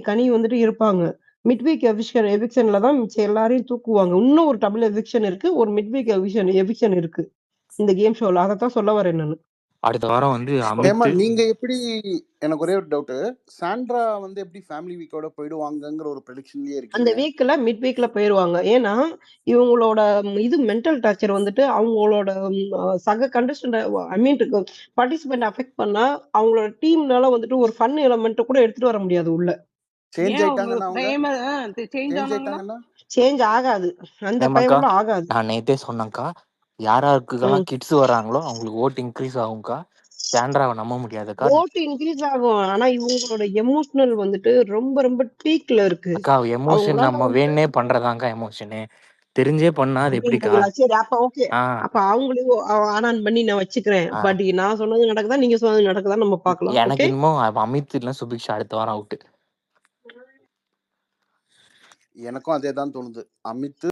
கனி வந்துட்டு இருப்பாங்க. மிட் வீக் எவிக்ஷன்ல தான் மிச்ச எல்லாரையும் தூக்குவாங்க. இன்னும் ஒரு டபுள் எவிக்ஷன் இருக்கு. ஒரு மிட் வீக் எவிக்ஷன் இருக்கு. இந்த கேம் ஷோல. அதத்தான் சொல்ல வரேன் நானு. அடுத்த வாரம் வந்து ஏமா அமித் நீங்க எப்படி, எனக்கு ஒரே ஒரு டவுட், சாண்ட்ரா வந்து எப்படி ஃபேமிலி வீக்கோட போயிடுவாங்கங்கிற ஒரு ப்ரெடிக்ஷன்லயே அந்த இருக்கீங்க? வீக்ல மிட் வீக்ல போயிருவாங்க. ஏன்னா இவங்களோட இது மென்டல் டார்ச்சர் வந்துட்டு அவங்களோட சக கண்டஸ்டன்ட் ஐ மீன் பார்ட்டிசிபென்ட் அஃபெக்ட் பண்ணா அவங்களோட டீம்னால வந்துட்டு ஒரு ஃபன் எலமெண்ட் கூட எடுத்துட்டு வர முடியாது உள்ள. சேஞ்ச் ஏன் ஆயிட்டாங்கன்னா அவங்க சேஞ்ச் சேஞ்ச் ஆனாங்கன்னா ஆயிட்டாங்கன்னா சேஞ்ச் ஆகாது. அந்த ஏமாக்கா டைம்ல ஆகாது. நான் நேத்தே சொன்னேன்க்கா, யாருக்கெல்லாம் கிட்ஸ் வராங்களோ அவங்களுக்கு ஓட்டு இன்க்ரீஸ் ஆகும்க்கா. சாண்ட்ராவை நம்ப முடியாதுக்கா. ஓட் இன்க்ரீஸ் ஆகும். ஆனா இவங்களோட எமோஷனல் வந்துட்டு ரொம்ப ரொம்ப பீக்ல இருக்கு. அக்கா எமோஷன் அவங்களால நம்ம வேணே பண்றதாங்க்கா எமோஷனு. தெரிஞ்சே பண்ணா அது எப்படிக்கா? அப்படின்றீங்களா? சரி அப்ப ஓகே. ஆ அப்ப அவங்களையும் ஆன் பண்ணி நான் வச்சுக்கிறேன். ஆ. பட் நான் சொன்னது நடக்குதா நீங்க சொன்னது நடக்குதா நம்ம பார்க்கலாம். எனக்கு ஓகே. இன்னமும் அமித் இல்ல சுபிக்ஷா அடுத்த வாரம் அவுட்டு. எனக்கும் அதே தான் தோணுது. அமித்